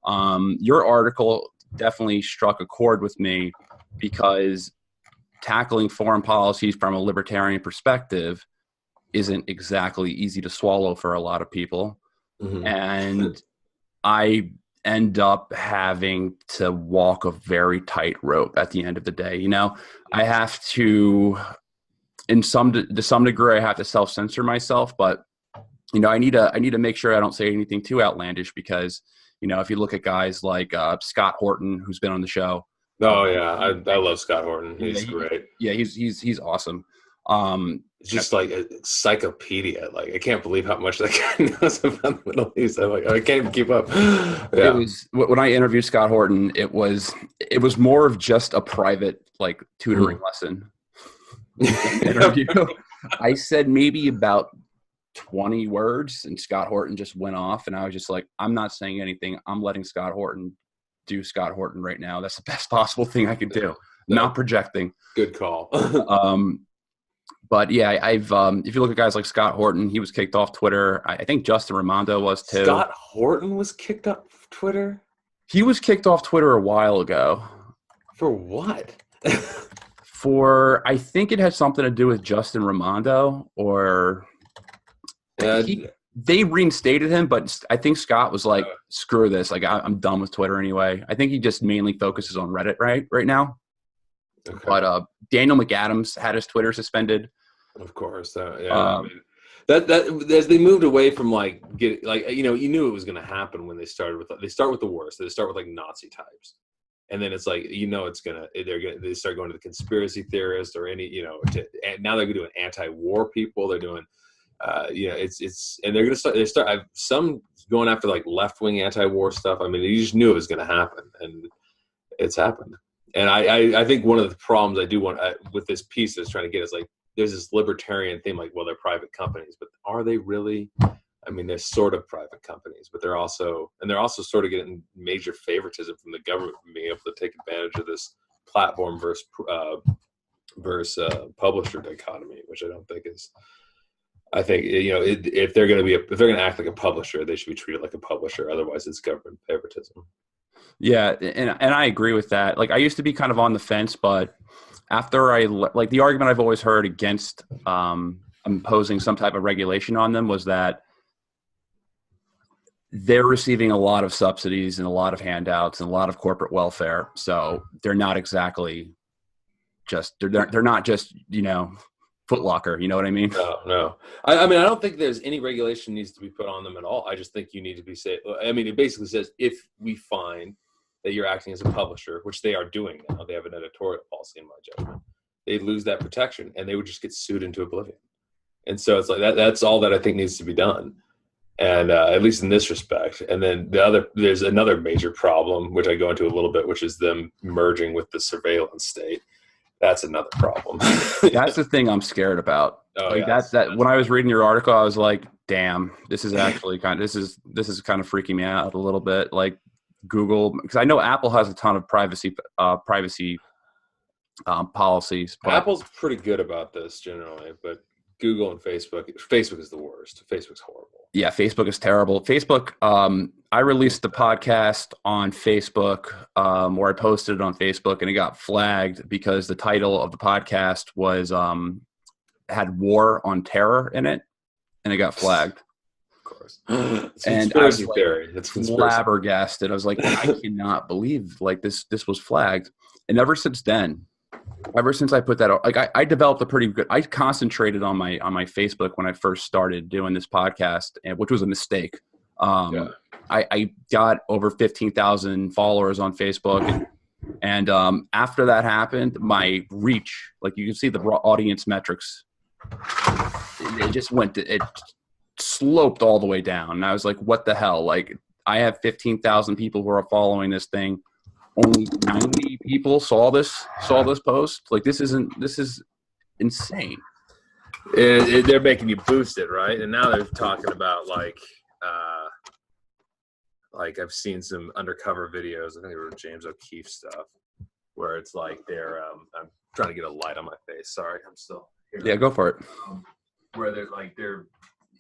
Your article definitely struck a chord with me because tackling foreign policies from a libertarian perspective isn't exactly easy to swallow for a lot of people. Mm-hmm. And I end up having to walk a very tight rope at the end of the day. You know, I have to, to some degree, I have to self-censor myself, but you know, I need to make sure I don't say anything too outlandish because, you know, if you look at guys like Scott Horton, who's been on the show. Oh yeah, I love Scott Horton. He's Yeah, great. Yeah, he's awesome. It's just like a encyclopedia. Like I can't believe how much that guy knows about the Middle East. I'm like, I can't even keep up. It Yeah. was when I interviewed Scott Horton, it was more of just a private like tutoring lesson interview. I said maybe about 20 words and Scott Horton just went off and I was just like, I'm not saying anything. I'm letting Scott Horton do Scott Horton right now. That's the best possible thing I could do. Not projecting. Good call. But yeah, I've if you look at guys like Scott Horton, he was kicked off Twitter. I think Justin Raimondo was too. Scott Horton was kicked off Twitter? He was kicked off Twitter a while ago. For what? I think it had something to do with Justin Raimondo or they reinstated him, but I think Scott was like, screw this. Like I'm done with Twitter anyway. I think he just mainly focuses on Reddit right now. Okay. But Daniel McAdams had his Twitter suspended. Of course, yeah. I mean, that as they moved away from like you know, you knew it was going to happen when they start with the worst. They start with like Nazi types, and then it's like they start going to the conspiracy theorists or any and now they're doing anti-war people. They're doing it's and they're going to start. I've some going after like left-wing anti-war stuff. I mean, you just knew it was going to happen, and it's happened. And I think one of the problems I do want with this piece that's trying to get is like there's this libertarian theme like, well, they're private companies, but are they really? I mean, they're sort of private companies, but they're also sort of getting major favoritism from the government from being able to take advantage of this platform versus publisher dichotomy, which I don't think is. I think if they're going to act like a publisher, they should be treated like a publisher. Otherwise, it's government favoritism. Yeah, and I agree with that. Like I used to be kind of on the fence, but after like the argument I've always heard against imposing some type of regulation on them was that they're receiving a lot of subsidies and a lot of handouts and a lot of corporate welfare. So they're not exactly just they're not just Foot Locker, you know what I mean? No. I mean, I don't think there's any regulation needs to be put on them at all. I just think you need to be safe. I mean, it basically says if we find that you're acting as a publisher, which they are doing now, they have an editorial policy in my judgment, they'd lose that protection and they would just get sued into oblivion. And so it's like that's all that I think needs to be done. And at least in this respect. And then there's another major problem, which I go into a little bit, which is them merging with the surveillance state. That's another problem. That's the thing I'm scared about. That's when I was reading your article, I was like, damn, this is actually this is kind of freaking me out a little bit. Like Google, because I know Apple has a ton of privacy policies. But Apple's pretty good about this generally, but Google and Facebook is the worst. Facebook's horrible. Yeah, Facebook is terrible. Facebook, I released the podcast on Facebook, or I posted it on Facebook, and it got flagged because the title of the podcast was had war on terror in it, and it got flagged. Of course. It's conspiracy theory. It's flabbergasted. I was like, I cannot believe like this was flagged. And ever since I put that out, like I developed I concentrated on my Facebook when I first started doing this podcast, which was a mistake. I got over 15,000 followers on Facebook. And after that happened, my reach, like you can see the audience metrics, it sloped all the way down. And I was like, what the hell? Like I have 15,000 people who are following this thing. Only 90 people saw this post. Like this is insane. They're making you boost it, right? And now they're talking about like I've seen some undercover videos. I think they were James O'Keefe stuff, where it's like they're. I'm trying to get a light on my face. Sorry, I'm still here. Yeah, go for it. Where they're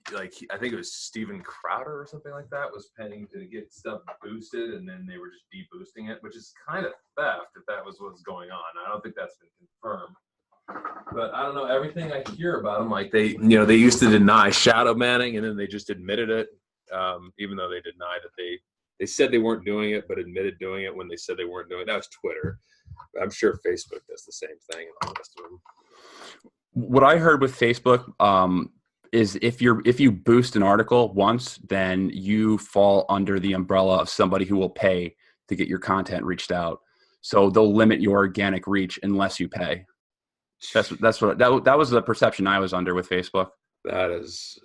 I think it was Steven Crowder or something like that was paying to get stuff boosted, and then they were just deboosting it, which is kind of theft if that was what's going on. I don't think that's been confirmed. But I don't know, everything I hear about them, like they used to deny shadow banning, and then they just admitted it, even though they denied that they said they weren't doing it, but admitted doing it when they said they weren't doing it. That was Twitter. I'm sure Facebook does the same thing, and all the rest of them. What I heard with Facebook is if you boost an article once, then you fall under the umbrella of somebody who will pay to get your content reached out. So they'll limit your organic reach unless you pay. That was the perception I was under with Facebook. That is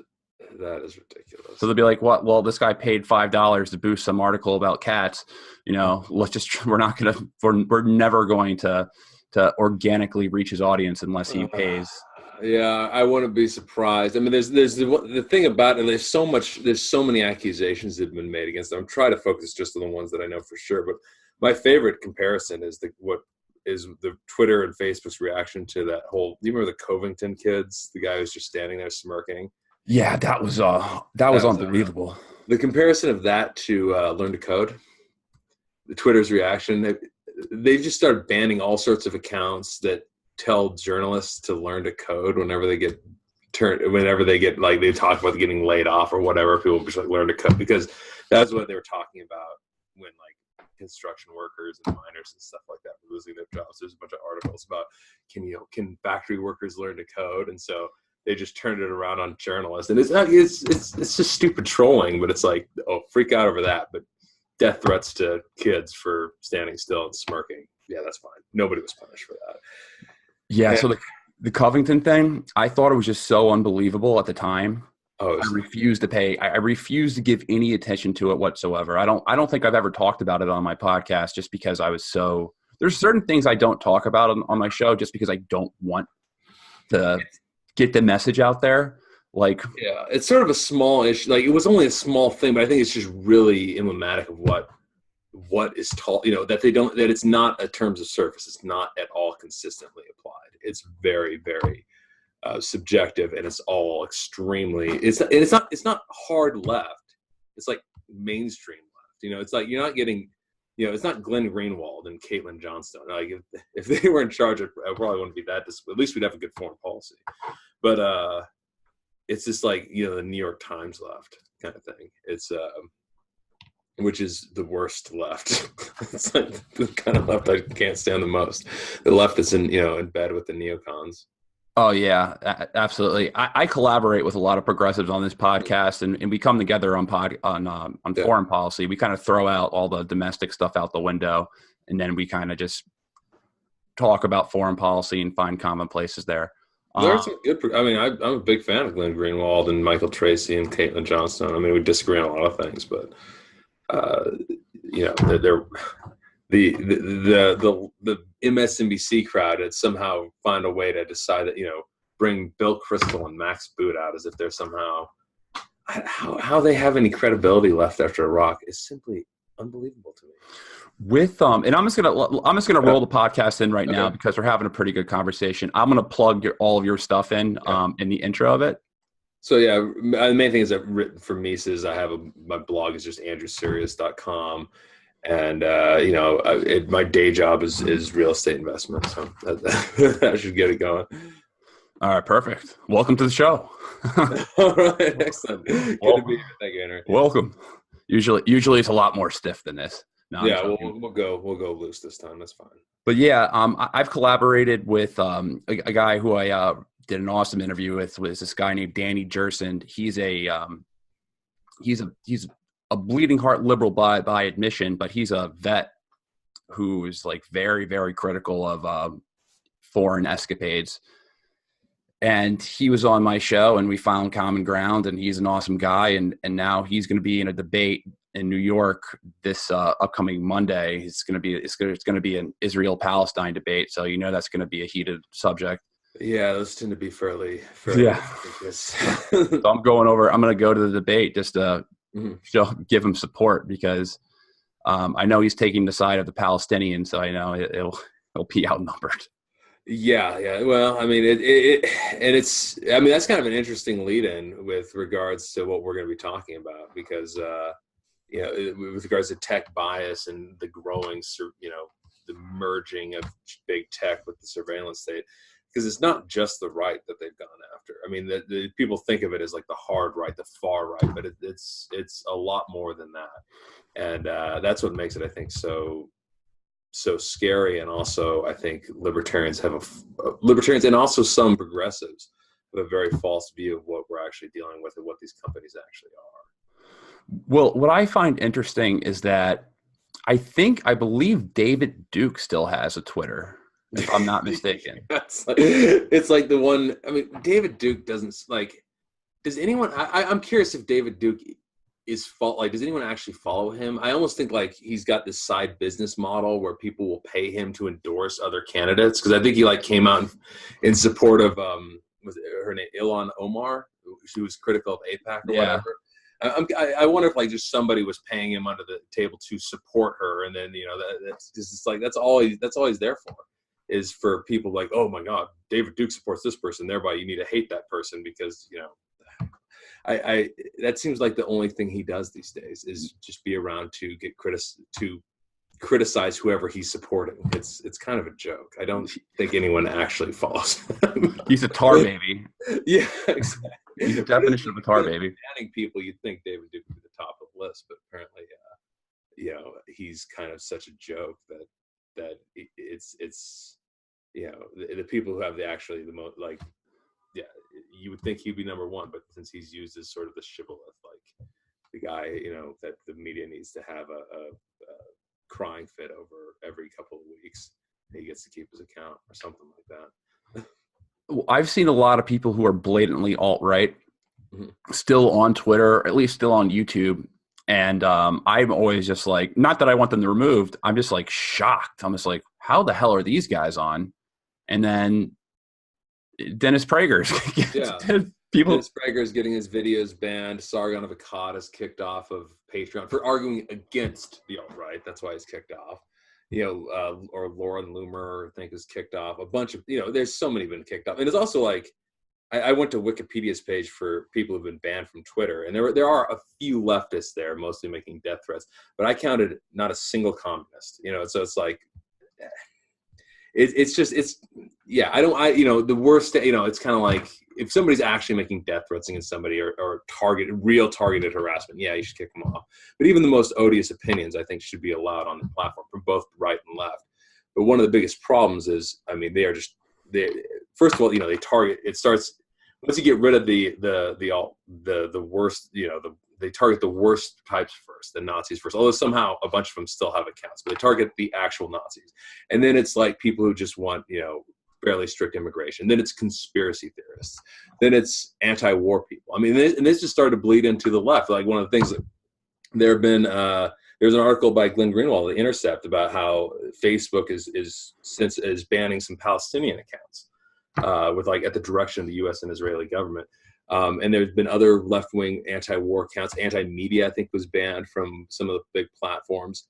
ridiculous. So they'll be like, "What? Well, this guy paid $5 to boost some article about cats. We're never going to organically reach his audience unless he pays." Yeah, I wouldn't be surprised. I mean, there's the thing about it, and there's so many accusations that have been made against them. I'm trying to focus just on the ones that I know for sure. But my favorite comparison is the Twitter and Facebook's reaction to that whole. Do you remember the Covington kids? The guy who's just standing there smirking. Yeah, that was unbelievable. The comparison of that to Learn to Code, the Twitter's reaction, they just started banning all sorts of accounts that tell journalists to learn to code whenever they get like they talk about getting laid off or whatever. People just like learn to code, because that's what they were talking about when like construction workers and miners and stuff like that were losing their jobs. There's a bunch of articles about can factory workers learn to code, and so they just turned it around on journalists. And it's just stupid trolling, but it's like, oh, freak out over that, but death threats to kids for standing still and smirking, yeah, that's fine. Nobody was punished for that. Yeah, so the Covington thing, I thought it was just so unbelievable at the time. I refused to pay. I refused to give any attention to it whatsoever. I don't think I've ever talked about it on my podcast, just because I was so. There's certain things I don't talk about on my show just because I don't want to get the message out there. Like, yeah, it's sort of a small issue. Like, it was only a small thing, but I think it's just really emblematic of what is taught. That that it's not a terms of service. It's not at all consistently applied. It's very, very subjective, and it's all extremely. It's not hard left. It's like mainstream left. It's like you're not getting. It's not Glenn Greenwald and Caitlin Johnstone. Like if they were in charge, it probably wouldn't be that. At least we'd have a good foreign policy. But it's just like the New York Times left kind of thing. It's which is the worst left. It's like the kind of left I can't stand the most. The left that's in bed with the neocons. Oh yeah, absolutely. I collaborate with a lot of progressives on this podcast, and we come together on foreign policy. We kind of throw out all the domestic stuff out the window, and then we kind of just talk about foreign policy and find common places there. There's some good. I mean, I'm a big fan of Glenn Greenwald and Michael Tracy and Caitlin Johnstone. I mean, we disagree on a lot of things, but they're the MSNBC crowd had somehow find a way to decide that bring Bill Kristol and Max Boot out as if they're somehow how they have any credibility left after Iraq is simply unbelievable to me. With and I'm just gonna roll the podcast in right now because we're having a pretty good conversation. I'm gonna plug all of your stuff in the intro of it. So yeah, the main thing is I've written for Mises. I have my blog is just andrewsyrios.com. And my day job is real estate investment, so that should get it going. All right, perfect. Welcome to the show. All right, excellent. Good to be here. Thank you, Henry. Welcome. Usually it's a lot more stiff than this. No, yeah, we'll go loose this time. That's fine. But yeah, I've collaborated with a guy who I did an awesome interview with. Was this guy named Danny Jerson. He's a bleeding heart liberal by admission, but he's a vet who's like very, very critical of foreign escapades. And he was on my show, and we found common ground, and he's an awesome guy. And now he's going to be in a debate in New York this upcoming Monday. It's going to be an Israel-Palestine debate, so that's going to be a heated subject. Yeah, those tend to be fairly. Yeah. So I'm going to go to the debate just to give him support because I know he's taking the side of the Palestinians, so I know he'll be outnumbered. Yeah. Well, I mean, and it's, I mean, that's kind of an interesting lead-in with regards to what we're going to be talking about, because, with regards to tech bias and the growing, the merging of big tech with the surveillance state, because it's not just the right that they've gone after. I mean, the people think of it as like the hard right, the far right, but it's a lot more than that, and that's what makes it, I think, so scary. And also, I think libertarians libertarians and also some progressives have a very false view of what we're actually dealing with and what these companies actually are. Well, what I find interesting is that I believe David Duke still has a Twitter, if I'm not mistaken. It's like the one. I mean, David Duke doesn't like. Does anyone? I'm curious if David Duke does anyone actually follow him? I almost think like he's got this side business model where people will pay him to endorse other candidates, because I think he like came out in support of was it her name Ilhan Omar? She was critical of AIPAC or whatever. I wonder if like just somebody was paying him under the table to support her, and then that's just like that's all he's there for, is for people like, oh my God, David Duke supports this person, thereby you need to hate that person, because I that seems like the only thing he does these days is just be around to get criticize whoever he's supporting. It's kind of a joke. I don't think anyone actually follows him. He's a tar baby. Yeah, exactly. He's the definition of a tar baby. Banning people, you'd think David Duke would be the top of the list, but apparently, he's kind of such a joke that it's the people who have the most like. Yeah, you would think he'd be number one, but since he's used as sort of the shibboleth, like the guy, that the media needs to have a crying fit over every couple of weeks, he gets to keep his account or something like that. I've seen a lot of people who are blatantly alt-right still on Twitter, or at least still on YouTube. And I'm always just like, not that I want them removed. I'm just like shocked. I'm just like, how the hell are these guys on? And then Dennis Prager's Dennis Prager's getting his videos banned. Sargon of Akkad is kicked off of Patreon for arguing against the alt-right. That's why he's kicked off. Or Lauren Loomer, I think, is kicked off. A bunch of, there's so many been kicked off. And it's also like, I went to Wikipedia's page for people who've been banned from Twitter, and there are a few leftists there, mostly making death threats. But I counted not a single communist. So it's like, the worst. It's kind of like if somebody's actually making death threats against somebody or real targeted harassment, yeah, you should kick them off. But even the most odious opinions, I think, should be allowed on the platform from both right and left. But one of the biggest problems is, I mean, first of all, they target. It starts once you get rid of the worst. They target the worst types first, the Nazis first. Although somehow a bunch of them still have accounts, but they target the actual Nazis. And then it's like people who just want fairly strict immigration. Then it's conspiracy theorists. Then it's anti-war people. I mean, this just started to bleed into the left. Like one of the things that there have been. There's an article by Glenn Greenwald, The Intercept, about how Facebook is banning some Palestinian accounts with like at the direction of the U.S. and Israeli government. And there's been other left-wing anti-war accounts. Anti-media, I think, was banned from some of the big platforms.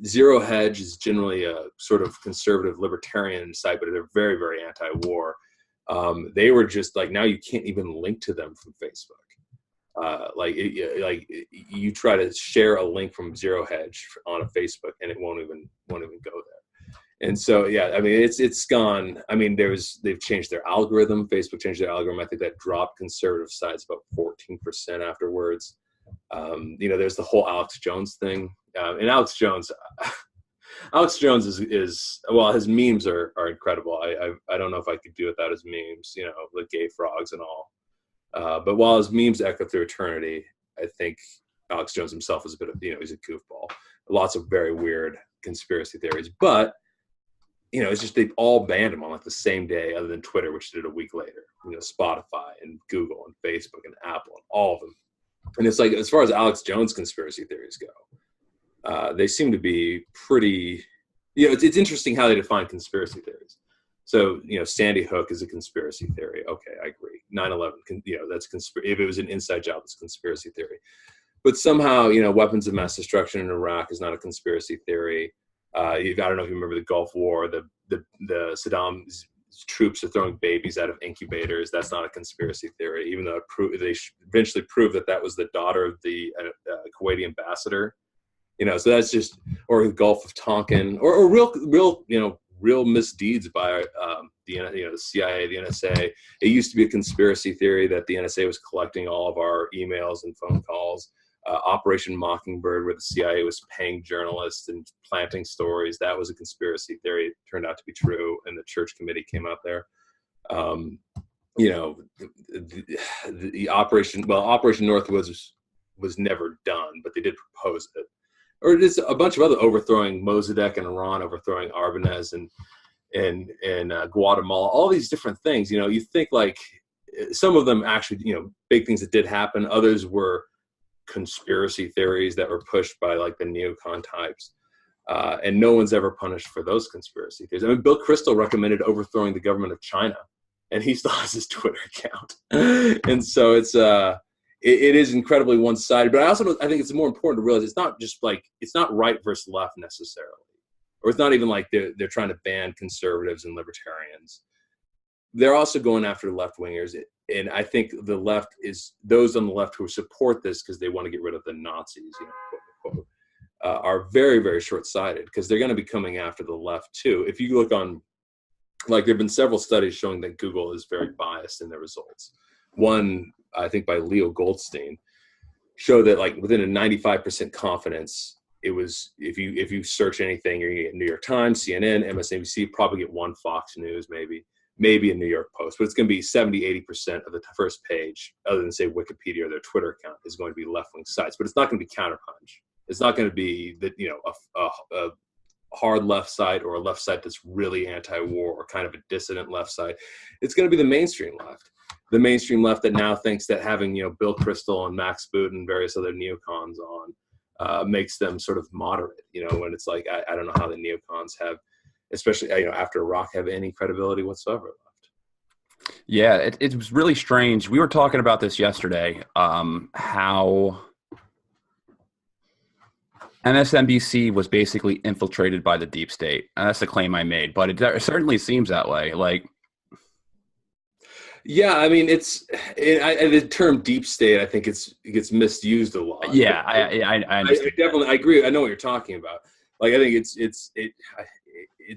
Zero Hedge is generally a sort of conservative libertarian site, but they're very, very anti-war. They were just like, now you can't even link to them from Facebook. You try to share a link from Zero Hedge on a Facebook, and it won't even go there. And so, yeah, I mean, it's gone. I mean, they've changed their algorithm. Facebook changed their algorithm. I think that dropped conservative sites about 14% afterwards. There's the whole Alex Jones thing. And Alex Jones is well, his memes are incredible. I don't know if I could do without his memes, the gay frogs and all. But while his memes echo through eternity, I think Alex Jones himself is a bit of, he's a goofball. Lots of very weird conspiracy theories. But, it's just they've all banned him on like the same day, other than Twitter, which did a week later. Spotify and Google and Facebook and Apple and all of them. And it's like, as far as Alex Jones conspiracy theories go, they seem to be pretty, it's interesting how they define conspiracy theories. So, Sandy Hook is a conspiracy theory. Okay, I agree. 9/11, that's if it was an inside job, it's a conspiracy theory. But somehow, weapons of mass destruction in Iraq is not a conspiracy theory. I don't know if you remember the Gulf War. The Saddam's troops are throwing babies out of incubators. That's not a conspiracy theory, even though they eventually proved that was the daughter of the Kuwaiti ambassador. So that's just, or the Gulf of Tonkin, or real misdeeds by the CIA, the NSA. It used to be a conspiracy theory that the NSA was collecting all of our emails and phone calls. Operation Mockingbird, where the CIA was paying journalists and planting stories, that was a conspiracy theory. It turned out to be true, and the Church Committee came out there. The Operation Northwoods was never done, but they did propose it. Or just a bunch of other overthrowing Mossadegh in Iran, overthrowing Arbanez and Guatemala, all these different things. You think like some of them actually, big things that did happen. Others were conspiracy theories that were pushed by like the neocon types. And no one's ever punished for those conspiracy theories. I mean, Bill Kristol recommended overthrowing the government of China, and he still has his Twitter account. And so it is incredibly one-sided, but I think it's more important to realize it's not right versus left necessarily, or it's not even like they're trying to ban conservatives and libertarians. They're also going after left-wingers, and I think the left is those on the left who support this because they want to get rid of the Nazis, quote unquote, are very, very short-sighted because they're going to be coming after the left too. If you look on, like, there have been several studies showing that Google is very biased in their results. One, I think by Leo Goldstein, showed that like within a 95% confidence, it was if you search anything, you're gonna get New York Times, CNN, MSNBC, probably get one Fox News, maybe a New York Post, but it's going to be 70-80% of the first page, other than say Wikipedia or their Twitter account, is going to be left-wing sites. But it's not going to be counterpunch. It's not going to be that a hard left site or a left site that's really anti-war or kind of a dissident left site. It's going to be the mainstream left. The mainstream left that now thinks that having Bill Kristol and Max Boot and various other neocons on makes them sort of moderate. When it's like I don't know how the neocons have, especially after Iraq, have any credibility whatsoever left. Yeah, it was really strange. We were talking about this yesterday. How MSNBC was basically infiltrated by the deep state, and that's the claim I made. But it certainly seems that way. Like. Yeah, I mean, the term deep state, I think it gets misused a lot. Yeah, I understand. I agree. I know what you're talking about. Like, I think it's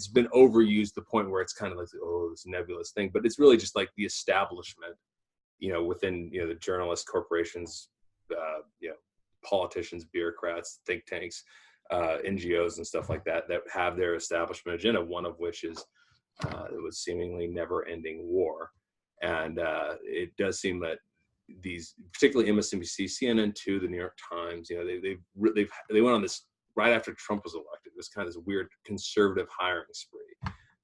been overused to the point where it's kind of like, this nebulous thing, but it's really just like the establishment, within, the journalists, corporations, politicians, bureaucrats, think tanks, NGOs and stuff like that have their establishment agenda, one of which is it was seemingly never-ending war. And it does seem that these, particularly MSNBC, CNN too, the New York Times, they went on this right after Trump was elected. This kind of this weird conservative hiring spree,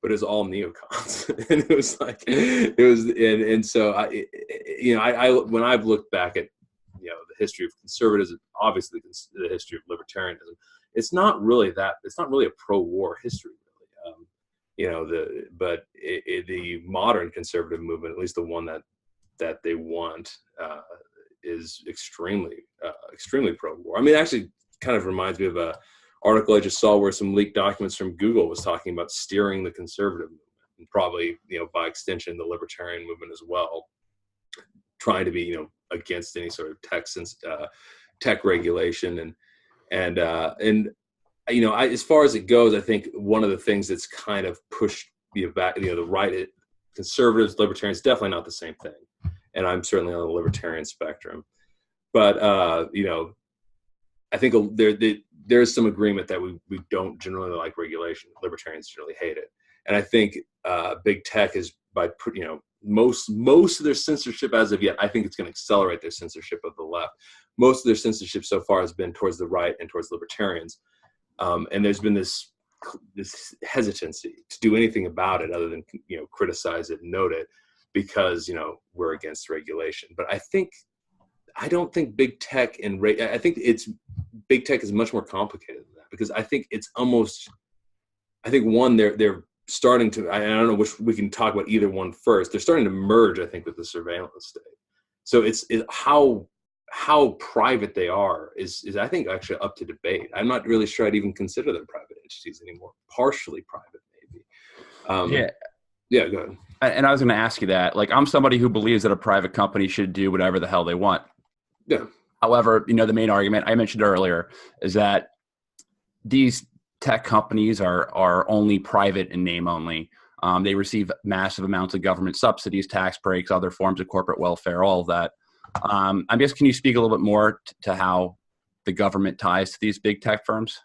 but it was all neocons, and it was like and so I when I've looked back at the history of conservatism, obviously the history of libertarianism, it's not really a pro-war history. The modern conservative movement, at least the one that they want, is extremely pro-war. I mean, it actually kind of reminds me of a article I just saw where some leaked documents from Google was talking about steering the conservative movement, and probably by extension the libertarian movement as well, trying to be against any sort of tech regulation and as far as it goes, I think one of the things that's kind of pushed the right, conservatives, libertarians, definitely not the same thing. And I'm certainly on the libertarian spectrum. But, I think there's some agreement that we don't generally like regulation. Libertarians generally hate it. And I think big tech is, by most of their censorship as of yet, I think it's going to accelerate their censorship of the left. Most of their censorship so far has been towards the right and towards libertarians. And there's been this hesitancy to do anything about it other than criticize it and note it because we're against regulation. But I don't think big tech I think big tech is much more complicated than that, because I think one, they're starting to, I don't know which, we can talk about either one first. They're starting to merge, I think, with the surveillance state. So it's how private they are is I think actually up to debate. I'm not really sure I'd even consider them private entities anymore. Partially private, maybe. Yeah. Yeah, go ahead. And I was going to ask you that. Like, I'm somebody who believes that a private company should do whatever the hell they want. Yeah. However, the main argument I mentioned earlier is that these tech companies are only private in name only. They receive massive amounts of government subsidies, tax breaks, other forms of corporate welfare, all of that. I guess, can you speak a little bit more to how the government ties to these big tech firms?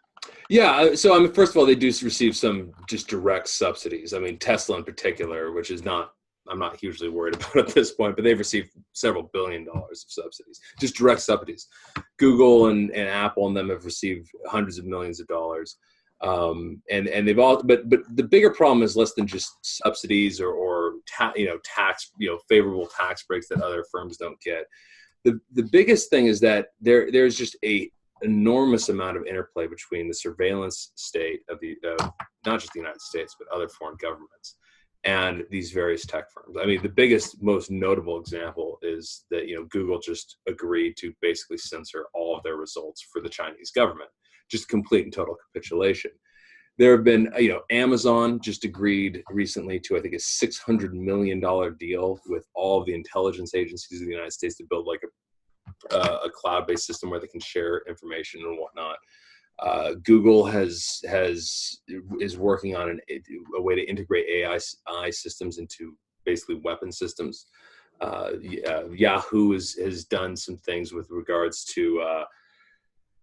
Yeah. So, I mean, first of all, they do receive some just direct subsidies. I mean, Tesla in particular, which is I'm not hugely worried about at this point, but they've received several $1 billion of subsidies, just direct subsidies. Google and Apple and them have received hundreds of millions of dollars. And they've all, but the bigger problem is less than just subsidies or tax, favorable tax breaks that other firms don't get. The biggest thing is that there's just a enormous amount of interplay between the surveillance state of not just the United States, but other foreign governments and these various tech firms. I mean, the biggest, most notable example is that, Google just agreed to basically censor all of their results for the Chinese government, just complete and total capitulation. There have been, Amazon just agreed recently to, I think, a $600 million deal with all of the intelligence agencies of the United States to build like a cloud-based system where they can share information and whatnot. Google is working on a way to integrate AI systems into basically weapon systems. Yahoo has done some things with regards to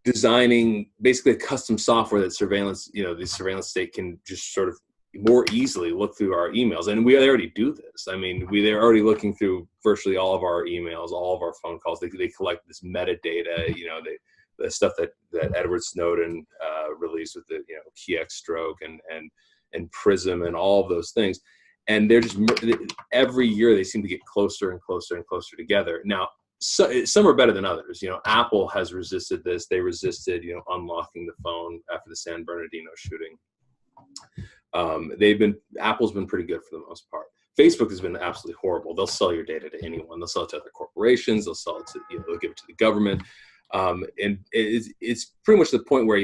designing basically a custom software that the surveillance state can just sort of more easily look through our emails. And we already do this. I mean, they're already looking through virtually all of our emails, all of our phone calls. They collect this metadata, the stuff that Edward Snowden released with the keystroke and Prism and all of those things. And they're just, every year they seem to get closer and closer and closer together. Now, some are better than others. Apple has resisted this. They resisted, unlocking the phone after the San Bernardino shooting. Apple's been pretty good for the most part. Facebook has been absolutely horrible. They'll sell your data to anyone. They'll sell it to other corporations. They'll sell it to, they'll give it to the government. And it's pretty much the point where,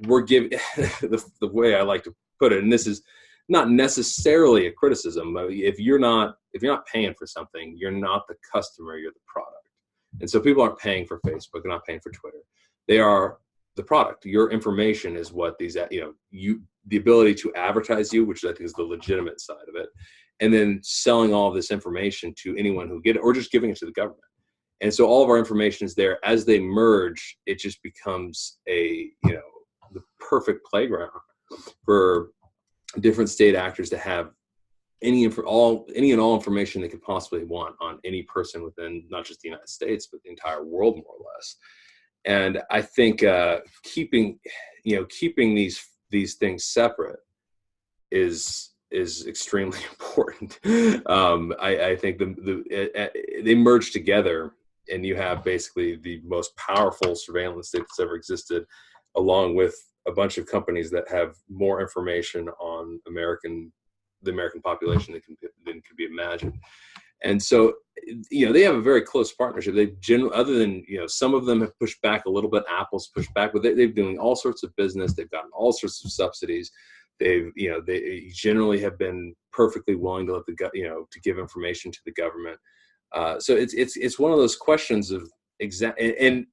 we're giving the way I like to put it, and this is not necessarily a criticism. If you're not paying for something, you're not the customer, you're the product. And so people aren't paying for Facebook, they're not paying for Twitter. They are the product. Your information is what these, the ability to advertise you, which I think is the legitimate side of it, and then selling all of this information to anyone who get it, or just giving it to the government. And so all of our information is there. As they merge, it just becomes the perfect playground for different state actors to have any and all information they could possibly want on any person within not just the United States, but the entire world, more or less. And I think keeping these things separate is extremely important. I think they merge together, and you have basically the most powerful surveillance state that's ever existed, along with a bunch of companies that have more information on the American population than can be imagined. And so, they have a very close partnership. Other than, some of them have pushed back a little bit. Apple's pushed back, but they're doing all sorts of business. They've gotten all sorts of subsidies. They generally have been perfectly willing to let to give information to the government. So it's one of those questions of and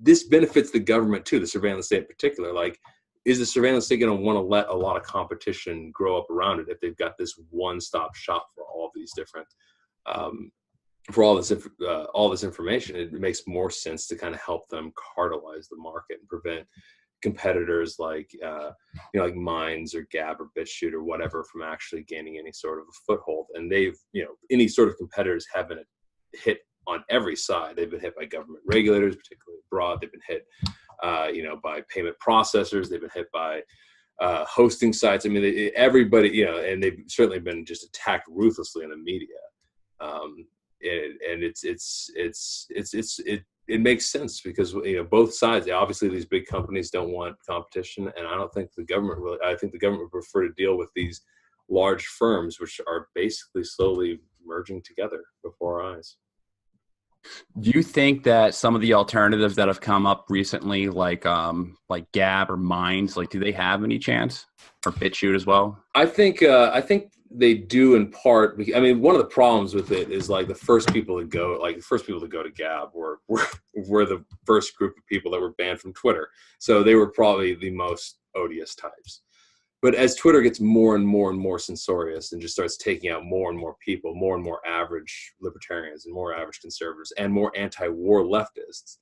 this benefits the government too, the surveillance state in particular. Like, is the surveillance state going to want to let a lot of competition grow up around it if they've got this one-stop shop for all of these different, for all this information? It makes more sense to kind of help them cartelize the market and prevent competitors like like Minds or Gab or BitChute or whatever from actually gaining any sort of a foothold. And they've any sort of competitors have been hit on every side. They've been hit by government regulators, particularly abroad. They've been hit by payment processors. They've been hit by hosting sites. I mean, everybody, and they've certainly been just attacked ruthlessly in the media. And it makes sense because both sides. Obviously, these big companies don't want competition, and I don't think the government really. I think the government would prefer to deal with these large firms, which are basically slowly merging together before our eyes. Do you think that some of the alternatives that have come up recently, like Gab or Minds, like do they have any chance, or BitChute as well? I think they do in part. I mean, one of the problems with it is like the first people to go to Gab were the first group of people that were banned from Twitter. So they were probably the most odious types. But as Twitter gets more and more and more censorious and just starts taking out more and more people, more and more average libertarians and more average conservatives and more anti-war leftists,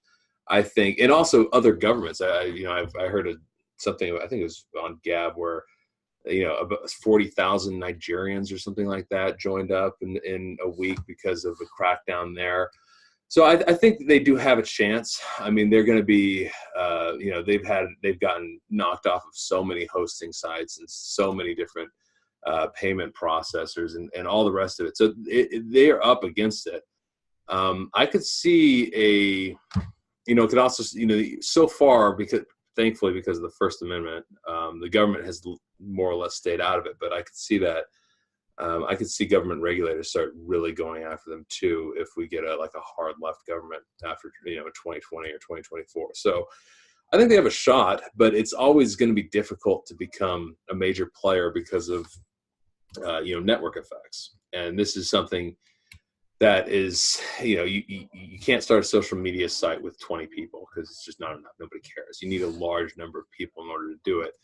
I think, and also other governments. I heard something, I think it was on Gab, where about 40,000 Nigerians or something like that joined up in a week because of the crackdown there. So I think they do have a chance. I mean, they're going to be, they've gotten knocked off of so many hosting sites and so many different payment processors and all the rest of it. So they are up against it. I could see could also, so far, thankfully, because of the First Amendment, the government has more or less stayed out of it. But I could see that. I could see government regulators start really going after them too if we get a hard left government after 2020 or 2024. So I think they have a shot, but it's always going to be difficult to become a major player because of network effects. And this is something that is you can't start a social media site with 20 people because it's just not enough. Nobody cares. You need a large number of people in order to do it.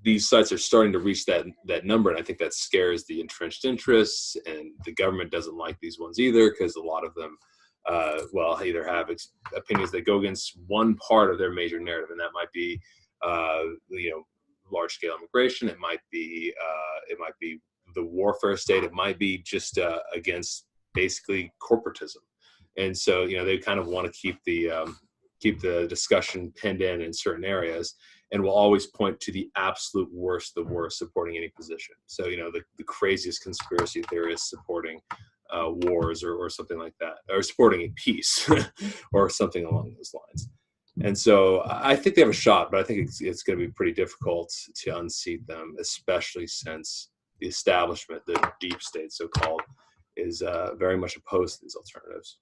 These sites are starting to reach that number, and I think that scares the entrenched interests, and the government doesn't like these ones either because a lot of them, either have opinions that go against one part of their major narrative, and that might be, large-scale immigration. It might be the warfare state. It might be just against basically corporatism, and so they kind of want to keep the discussion pinned in certain areas. And will always point to the absolute worst, the worst supporting any position. So, the craziest conspiracy theorists supporting wars or something like that, or supporting a peace or something along those lines. And so I think they have a shot, but I think it's going to be pretty difficult to unseat them, especially since the establishment, the deep state so-called, is very much opposed to these alternatives.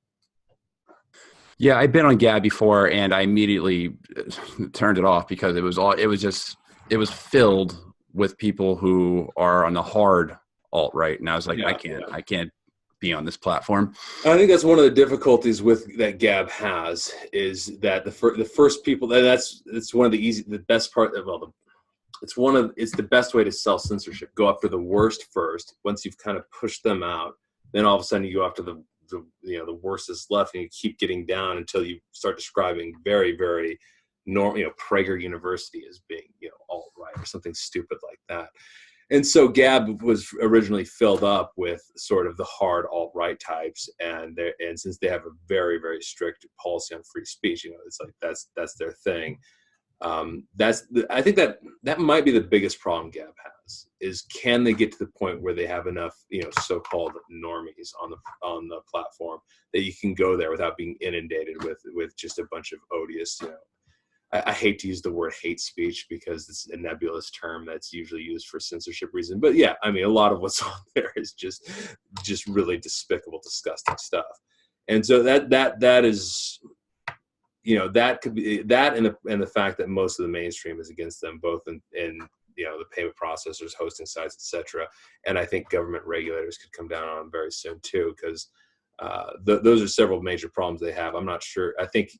Yeah, I've been on Gab before, and I immediately turned it off because it was filled with people who are on the hard alt-right, and I was like, I can't be on this platform. I think that's one of the difficulties that Gab has is that the first people it's one of the best part. It's the best way to sell censorship. Go after the worst first. Once you've kind of pushed them out, then all of a sudden you go after the worst is left, and you keep getting down until you start describing very, very normal, Prager University as being, alt-right or something stupid like that. And so Gab was originally filled up with sort of the hard alt-right types, and since they have a very, very strict policy on free speech, it's like that's their thing. I think that might be the biggest problem Gab has is, can they get to the point where they have enough, so-called normies on the platform that you can go there without being inundated with just a bunch of odious, I hate to use the word hate speech because it's a nebulous term that's usually used for censorship reasons. But yeah, I mean, a lot of what's on there is just really despicable, disgusting stuff. And so that is, that could be that, and the fact that most of the mainstream is against them, both in the payment processors, hosting sites, etc. And I think government regulators could come down on them very soon too, because those are several major problems they have. I'm not sure. I think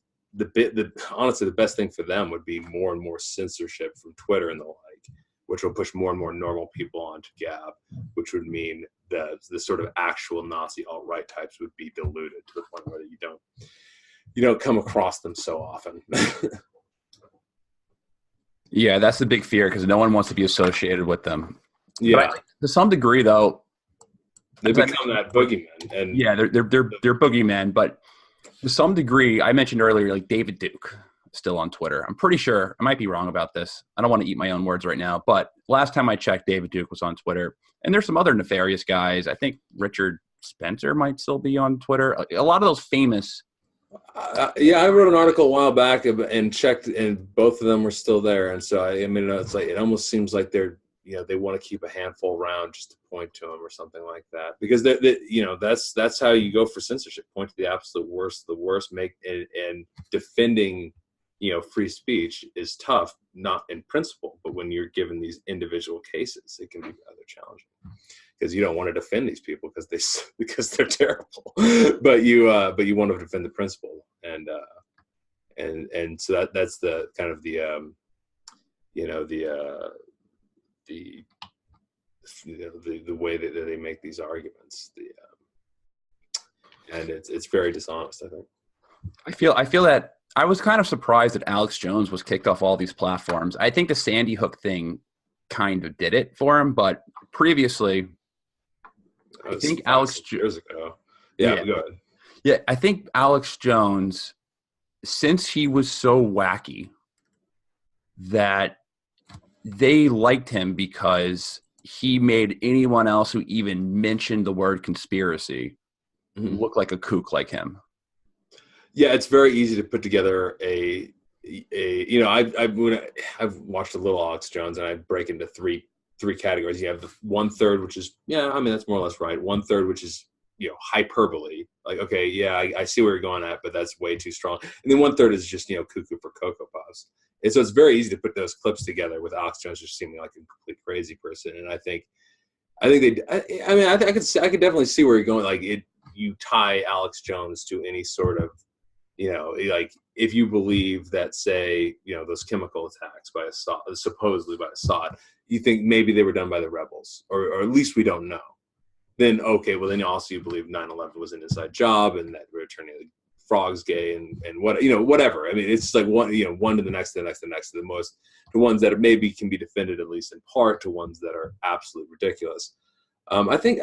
honestly, the best thing for them would be more and more censorship from Twitter and the like, which will push more and more normal people onto Gab, which would mean that the sort of actual Nazi alt-right types would be diluted to the point where you don't come across them so often. Yeah, that's the big fear because no one wants to be associated with them. Yeah, but to some degree, though, they become that boogeyman. And yeah, they're boogeymen. But to some degree, I mentioned earlier, like David Duke, still on Twitter. I'm pretty sure I might be wrong about this. I don't want to eat my own words right now, but last time I checked, David Duke was on Twitter, and there's some other nefarious guys. I think Richard Spencer might still be on Twitter. A lot of those famous. Yeah, I wrote an article a while back and checked, and both of them were still there. And so, it's like it almost seems like they're they want to keep a handful around just to point to them or something like that, because that's how you go for censorship. Point to the absolute worst, the worst. And defending free speech is tough, not in principle, but when you're given these individual cases, it can be rather challenging, because you don't want to defend these people because they're terrible, but you want to defend the principle, and so that's the kind of the way that they make these arguments, and it's very dishonest, I think. I feel that I was kind of surprised that Alex Jones was kicked off all these platforms. I think the Sandy Hook thing kind of did it for him, but previously, I think years ago. Yeah, go ahead. Yeah, I think Alex Jones, since he was so wacky, that they liked him because he made anyone else who even mentioned the word conspiracy look like a kook like him. Yeah, it's very easy to put together I've watched a little Alex Jones, and I break into three categories. You have the 1/3, which is, that's more or less right. 1/3, which is, hyperbole. Like, okay, yeah, I see where you're going at, but that's way too strong. And then 1/3 is just, cuckoo for Cocoa Puffs. And so it's very easy to put those clips together with Alex Jones just seeming like a complete crazy person. And I could definitely see where you're going. Like, you tie Alex Jones to any sort of, like, if you believe that, say, those chemical attacks by Assad, supposedly by Assad, you think maybe they were done by the rebels, or at least we don't know. Then, okay, well, then also you believe 9/11 was an inside job, and that we're turning the frogs gay, and whatever. I mean, it's like one to the next, to the next, to the next, to ones that maybe can be defended at least in part, to ones that are absolutely ridiculous. I think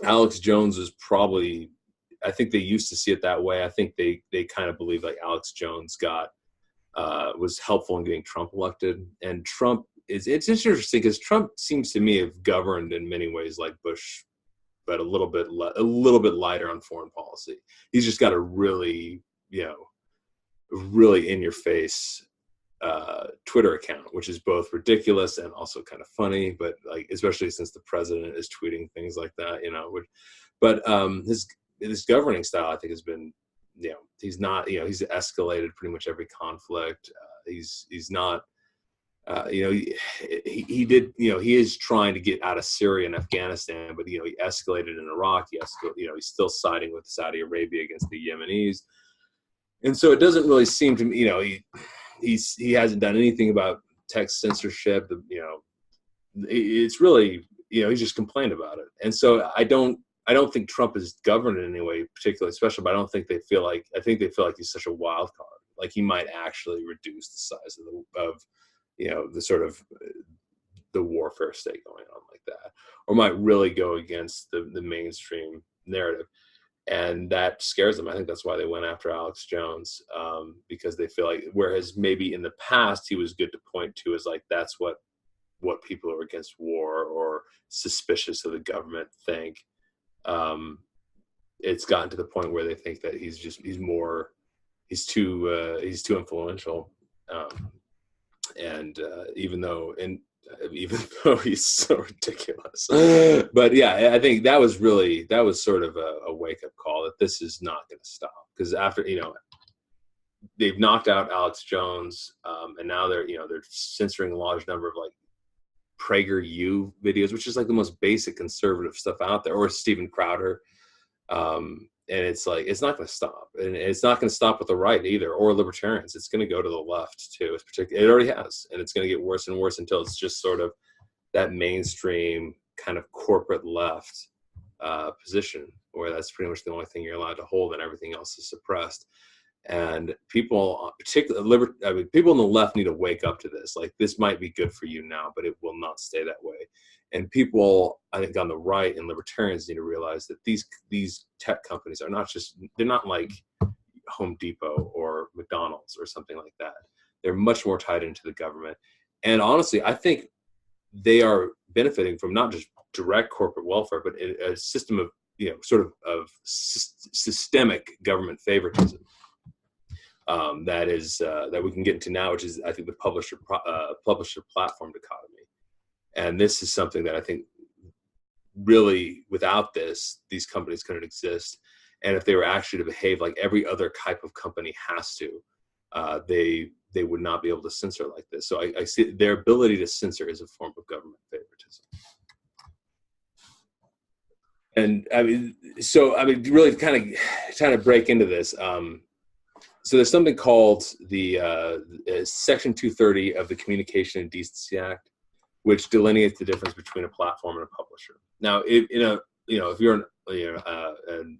Alex Jones is probably, I think they used to see it that way. I think they kind of believe like Alex Jones was helpful in getting Trump elected. And Trump it's interesting because Trump seems to me have governed in many ways like Bush, but a little bit lighter on foreign policy. He's just got a really in your face Twitter account, which is both ridiculous and also kind of funny, but like, especially since the president is tweeting things like that, but his governing style, I think, has been, he's not, he's escalated pretty much every conflict. He's not, he is trying to get out of Syria and Afghanistan, but, he escalated in Iraq. He's still siding with Saudi Arabia against the Yemenis. And so it doesn't really seem to me, he hasn't done anything about text censorship. It's really, he's just complained about it. And so I don't think Trump is governed in any way particularly special, but I think they feel like he's such a wild card. Like, he might actually reduce the size of the sort of the warfare state going on like that, or might really go against the mainstream narrative. And that scares them. I think that's why they went after Alex Jones, because they feel like, whereas maybe in the past he was good to point to as like, that's what people who are against war or suspicious of the government think. It's gotten to the point where they think that he's too influential. Even though he's so ridiculous, but yeah, I think that was sort of a wake-up call that this is not going to stop, because after they've knocked out Alex Jones, and now they're censoring a large number of like PragerU videos, which is like the most basic conservative stuff out there, or Steven Crowder. And it's like, it's not going to stop, and it's not going to stop with the right either, or libertarians. It's going to go to the left too. It already has, and it's going to get worse and worse until it's just sort of that mainstream kind of corporate left position, where that's pretty much the only thing you're allowed to hold, and everything else is suppressed. And people, particularly people on the left, need to wake up to this. Like, this might be good for you now, but it will not stay that way. And people, I think, on the right and libertarians need to realize that these tech companies they're not like Home Depot or McDonald's or something like that. They're much more tied into the government. And honestly, I think they are benefiting from not just direct corporate welfare, but a system of, sort of systemic government favoritism. that we can get into now, which is, I think, the publisher platform dichotomy. And this is something that I think really, without this, these companies couldn't exist. And if they were actually to behave like every other type of company has to, they would not be able to censor like this. So I see their ability to censor is a form of government favoritism. And really kind of break into this. So there's something called the Section 230 of the Communication and Decency Act, which delineates the difference between a platform and a publisher. Now, if you're an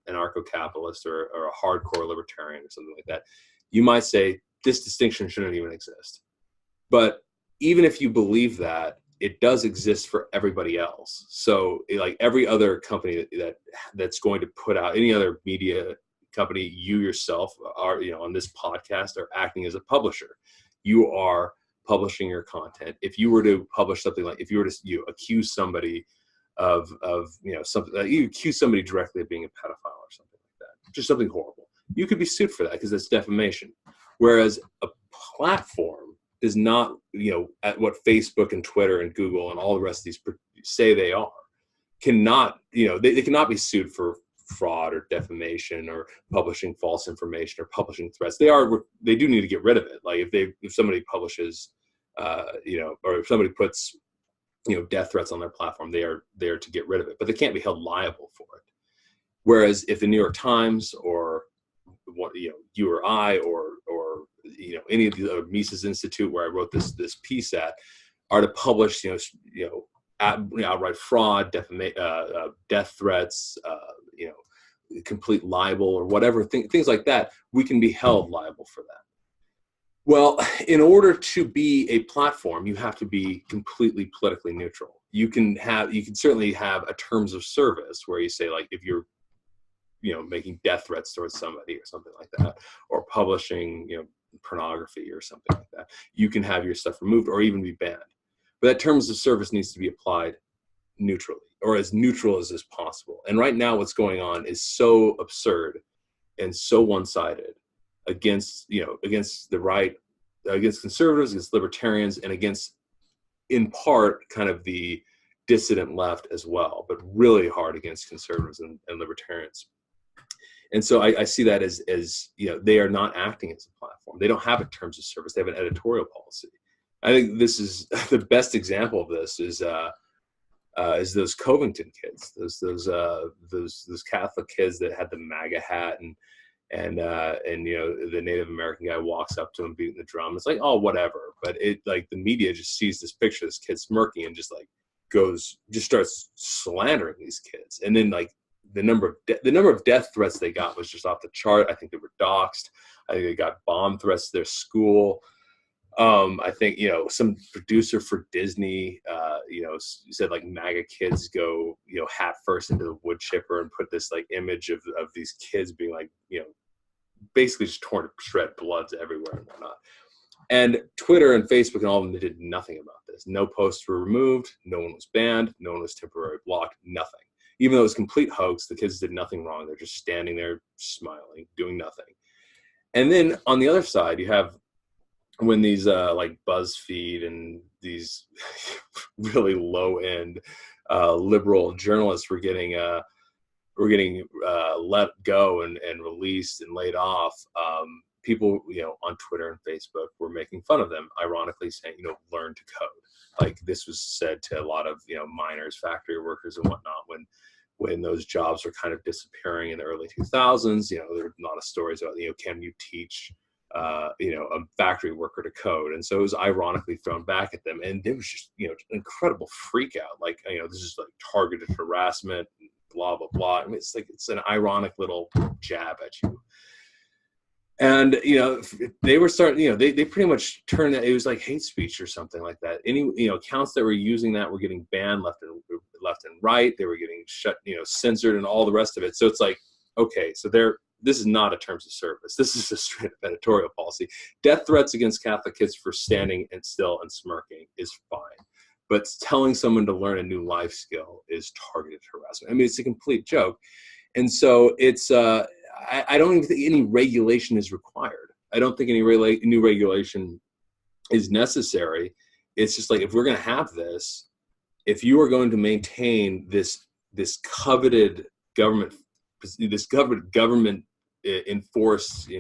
anarcho-capitalist or a hardcore libertarian or something like that, you might say this distinction shouldn't even exist. But even if you believe that, it does exist for everybody else. So like every other company that's going to put out, any other media company, you yourself are, on this podcast, are acting as a publisher. You are publishing your content. If you were to publish something, like if you were to accuse somebody of something, like you accuse somebody directly of being a pedophile or something like that, just something horrible, you could be sued for that because that's defamation. Whereas a platform is not, at what Facebook and Twitter and Google and all the rest of these say they are, cannot, they cannot be sued for fraud or defamation or publishing false information or publishing threats. They do need to get rid of it. Like if somebody publishes, or if somebody puts, death threats on their platform, they are there to get rid of it, but they can't be held liable for it. Whereas if the New York Times or you or I or any of the Mises Institute, where I wrote this piece at, are to publish outright fraud, death threats, complete libel or whatever, things like that, we can be held liable for that. Well, in order to be a platform, you have to be completely politically neutral. You can certainly have a terms of service where you say, like, if you're making death threats towards somebody or something like that, or publishing pornography or something like that, you can have your stuff removed or even be banned. But that terms of service needs to be applied neutrally, or as neutral as is possible. And right now what's going on is so absurd and so one-sided against the right, against conservatives, against libertarians, and against, in part, kind of the dissident left as well, but really hard against conservatives and libertarians. And so I see that as they are not acting as a platform. They don't have a terms of service. They have an editorial policy. I think this is the best example of this is those Covington kids, those Catholic kids that had the MAGA hat, and the Native American guy walks up to him beating the drum. It's like, oh, whatever. But it, like, the media just sees this picture of this kid smirking and just starts slandering these kids. And then, like, the number of death threats they got was just off the chart. I think they were doxxed. I think they got bomb threats to their school. I think, some producer for Disney, said, like, MAGA kids go, hat first into the wood chipper, and put this, like, image of these kids being, like, basically just torn to shred, bloods everywhere and whatnot. And Twitter and Facebook and all of them, they did nothing about this. No posts were removed. No one was banned. No one was temporarily blocked. Nothing. Even though it was a complete hoax, the kids did nothing wrong. They're just standing there smiling, doing nothing. And then on the other side, you have when these like BuzzFeed and these really low-end liberal journalists were getting let go and released and laid off, people on Twitter and Facebook were making fun of them, ironically saying, learn to code. Like, this was said to a lot of miners, factory workers and whatnot when those jobs were kind of disappearing in the early 2000s. There were a lot of stories about, can you teach a factory worker to code? And so it was ironically thrown back at them, and there was just incredible freak out, like, this is like targeted harassment, blah blah blah. I mean, it's an ironic little jab at you. And they were starting, they pretty much turned that, it was like hate speech or something like that. Any accounts that were using that were getting banned left and right. They were getting shut, censored, and all the rest of it. So it's like, okay, so this is not a terms of service. This is a straight up editorial policy. Death threats against Catholic kids for standing and still and smirking is fine, but telling someone to learn a new life skill is targeted harassment. I mean, it's a complete joke. And so it's I don't even think any regulation is required. I don't think any new regulation is necessary. It's just like, if we're going to have this, if you are going to maintain this coveted government enforced,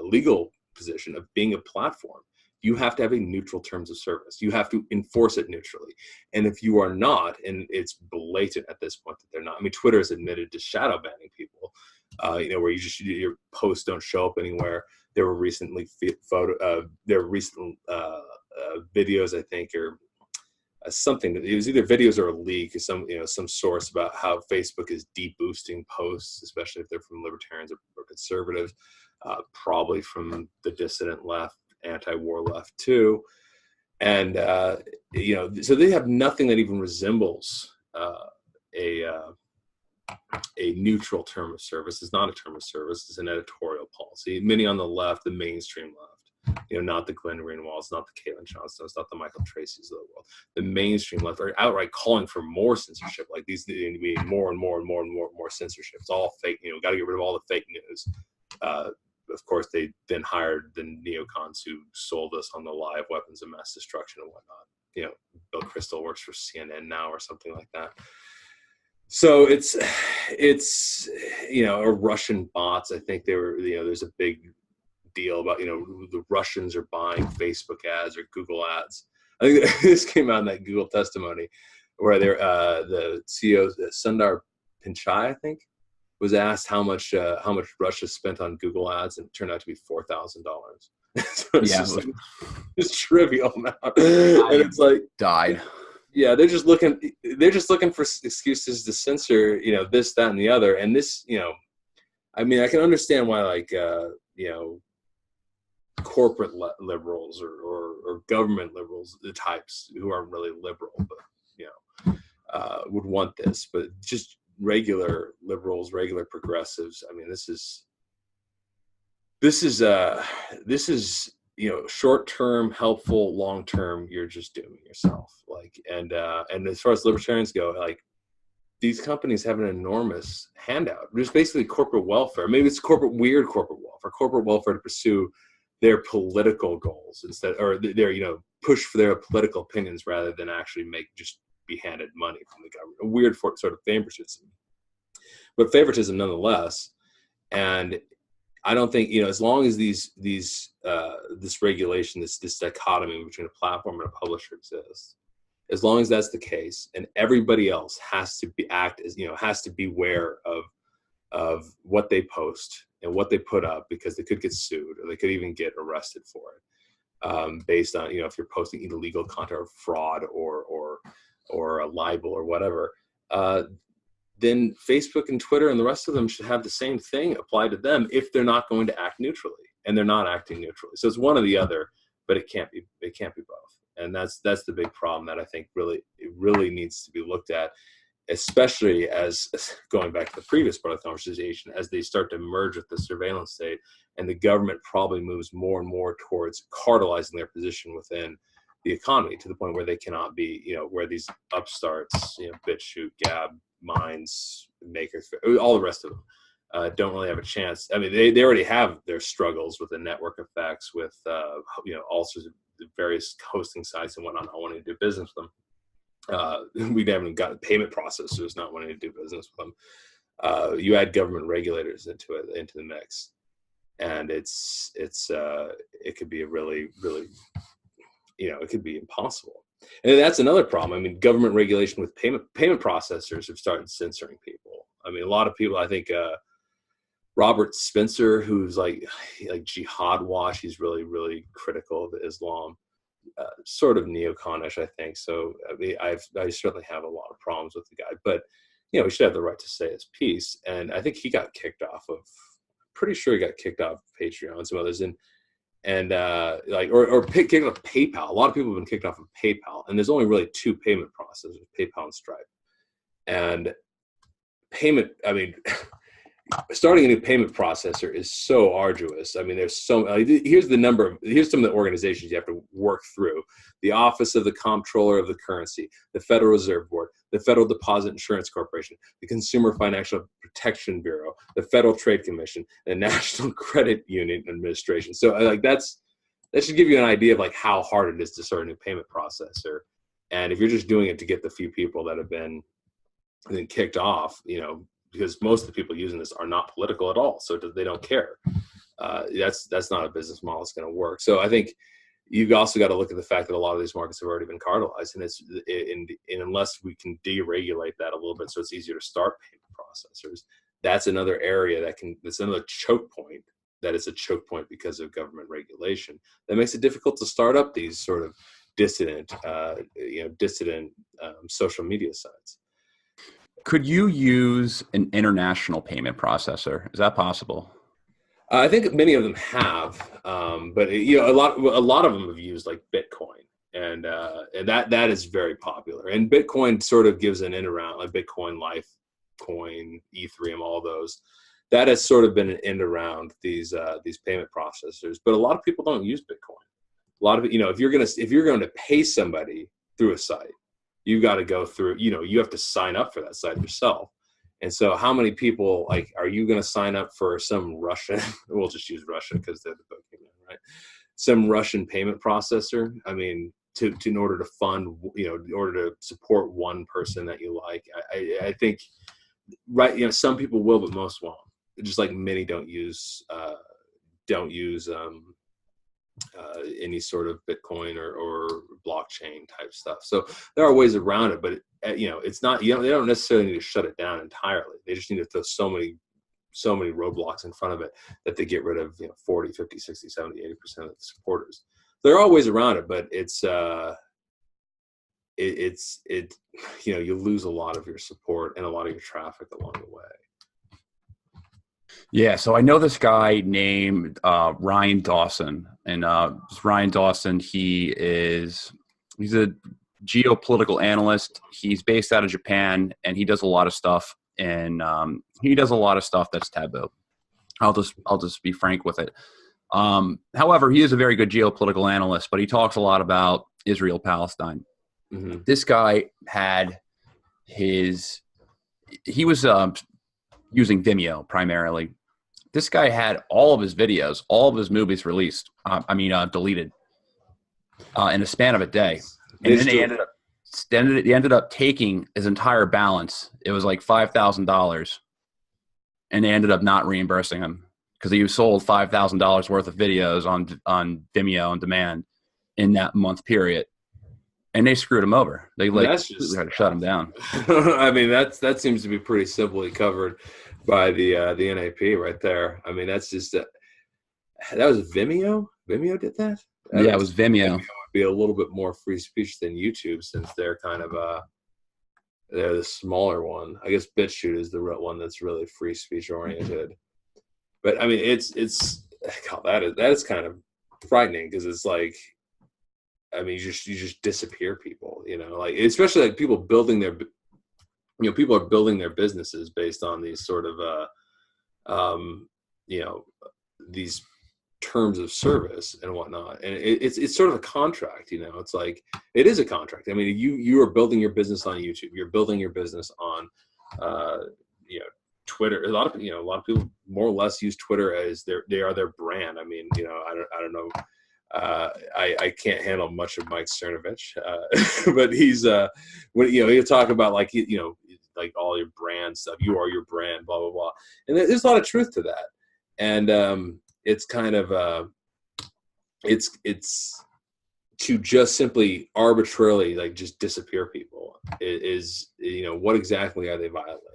legal position of being a platform, you have to have a neutral terms of service. You have to enforce it neutrally. And if you are not, and it's blatant at this point that they're not. I mean, Twitter has admitted to shadow banning people, where your posts don't show up anywhere. There were recently videos, I think, or something. It was either videos or a leak, or some source about how Facebook is deboosting posts, especially if they're from libertarians or conservatives, probably from the dissident left, anti-war left too. And so they have nothing that even resembles a neutral term of service. It's not a term of service. It's an editorial policy. Many on the left, the mainstream left, not the Glenn Greenwalds, not the Caitlin Johnstones, not the Michael Tracys of the world. The mainstream left are outright calling for more censorship. Like, these need to be more and more and more and more censorship. It's all fake. Got to get rid of all the fake news. Of course, they then hired the neocons who sold us on the lie of weapons of mass destruction and whatnot. Bill Kristol works for CNN now or something like that. So it's or Russian bots. I think they were, there's a big deal about, the Russians are buying Facebook ads or Google ads. I think this came out in that Google testimony where the CEO, Sundar Pichai, I think, was asked how much Russia spent on Google ads, and it turned out to be $4,000. So it's trivial now, and it's like died. Yeah, they're just looking for excuses to censor, this, that, and the other. And this, I mean, I can understand why, corporate liberals or government liberals, the types who aren't really liberal, but would want this. But just regular liberals, regular progressives, I mean, this is short-term helpful, long-term you're just doing yourself. And as far as libertarians go, these companies have an enormous handout. There's basically corporate welfare. Maybe it's weird corporate welfare to pursue their political goals instead, or their push for their political opinions rather than actually just be handed money from the government. A weird sort of favoritism, but favoritism nonetheless. And I don't think, as long as this regulation, this dichotomy between a platform and a publisher exists, as long as that's the case, and everybody else has to has to beware of what they post and what they put up, because they could get sued or they could even get arrested for it, based on, if you're posting illegal content or fraud or a libel or whatever. Then Facebook and Twitter and the rest of them should have the same thing applied to them if they're not going to act neutrally, and they're not acting neutrally. So it's one or the other, but it can't be both. And that's the big problem that I think really needs to be looked at, especially as going back to the previous part of the conversation, as they start to merge with the surveillance state, and the government probably moves more and more towards cartelizing their position within the economy to the point where they cannot be, where these upstarts, BitChute, Gab, Minds, Makers, all the rest of them don't really have a chance. I mean, they already have their struggles with the network effects, with all sorts of various hosting sites and whatnot not wanting to do business with them. We haven't got payment processors not wanting to do business with them. You add government regulators into the mix, and it could be a really it could be impossible. And that's another problem. I mean, government regulation with payment processors have started censoring people. I mean, a lot of people, I think, Robert Spencer, who's like jihad watch, he's really, really critical of Islam, sort of neoconish, I think. So I mean, I certainly have a lot of problems with the guy, but he should have the right to say his piece. And I think he got kicked off of, pretty sure he got kicked off of Patreon and some others, or kicked off PayPal. A lot of people have been kicked off of PayPal, and there's only really two payment processors, PayPal and Stripe. And payment, I mean, starting a new payment processor is so arduous. I mean, here's some of the organizations you have to work through: the Office of the Comptroller of the Currency, the Federal Reserve Board, the Federal Deposit Insurance Corporation, the Consumer Financial Protection Bureau, the Federal Trade Commission, the National Credit Union Administration. So like that should give you an idea of like how hard it is to start a new payment processor. And if you're just doing it to get the few people that have been kicked off, because most of the people using this are not political at all, so they don't care. That's not a business model that's going to work. So I think you've also got to look at the fact that a lot of these markets have already been cartelized, and unless we can deregulate that a little bit, so it's easier to start payment processors, that's another area that's another choke point. That is a choke point because of government regulation that makes it difficult to start up these sort of dissident social media sites. Could you use an international payment processor? Is that possible? I think many of them have, but a lot of them have used like Bitcoin, and that is very popular. And Bitcoin sort of gives an in around, like Bitcoin, Litecoin, Ethereum, all those. That has sort of been an end around these payment processors. But a lot of people don't use Bitcoin. A lot of it, if you're going to pay somebody through a site, you've got to go through, you have to sign up for that site yourself. And so how many people, like, are you going to sign up for some Russian, we'll just use Russia because they're the Pokemon, right? Some Russian payment processor. I mean, in order to fund, in order to support one person that you like, I think, right. Some people will, but most won't. Just like many don't use any sort of Bitcoin or blockchain type stuff. So there are ways around it, but it's not, they don't necessarily need to shut it down entirely. They just need to throw so many roadblocks in front of it that they get rid of 40, 50, 60, 70, 80% of the supporters. There are ways around it, but you lose a lot of your support and a lot of your traffic along the way. Yeah, so I know this guy named Ryan Dawson, and Ryan Dawson, he's a geopolitical analyst. He's based out of Japan, and he does a lot of stuff, and he does a lot of stuff that's taboo. I'll just be frank with it. However, he is a very good geopolitical analyst, but he talks a lot about Israel, Palestine. Mm-hmm. This guy he was using Vimeo primarily. This guy had all of his videos, all of his movies released. Deleted in a span of a day, and then he ended up taking his entire balance. It was like $5,000, and they ended up not reimbursing him because he sold $5,000 worth of videos on Vimeo on demand in that month period. And they screwed him over. They had to shut him down. I mean, that seems to be pretty simply covered by the NAP right there. I mean, that's just that was Vimeo. Vimeo did that. It was Vimeo. Would be a little bit more free speech than YouTube, since they're kind of they're the smaller one. I guess BitChute is the real one that's really free speech oriented. But I mean, that is kind of frightening, because it's like, I mean, you just disappear people, like, especially like people building their, people are building their businesses based on these sort of, these terms of service and whatnot. And it's sort of a contract, it's like, it is a contract. I mean, you are building your business on YouTube. You're building your business on, Twitter. A lot of people more or less use Twitter as their brand. I mean, I don't know. I can't handle much of Mike Cernovich, but he's he'll talk about like like all your brand stuff. You are your brand, blah blah blah, and there's a lot of truth to that. And it's kind of it's to just simply arbitrarily like just disappear people is what exactly are they violating?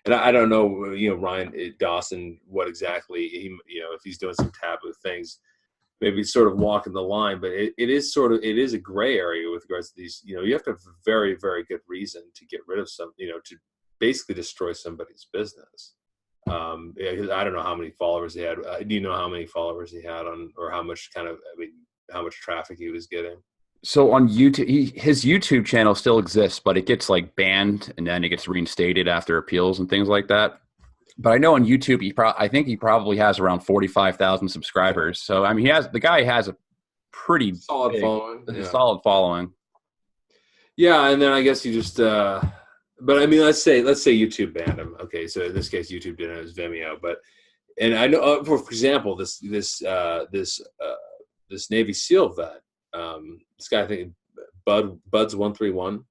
And I don't know, Ryan Dawson, what exactly if he's doing some taboo things. Maybe sort of walking the line, but it is a gray area with regards to these. You have to have a very, very good reason to get rid of to basically destroy somebody's business. I don't know how many followers he had. Do you know how many followers he had or how much how much traffic he was getting? So on YouTube, his YouTube channel still exists, but it gets like banned and then it gets reinstated after appeals and things like that. But I know on YouTube, I think he probably has around 45,000 subscribers. So I mean, the guy has a pretty solid following. A solid following. Yeah, and then I guess you just. But I mean, let's say YouTube banned him. Okay, so in this case, YouTube didn't. It was Vimeo. But and I know, for example, this Navy SEAL vet, this guy, I think Buds 131.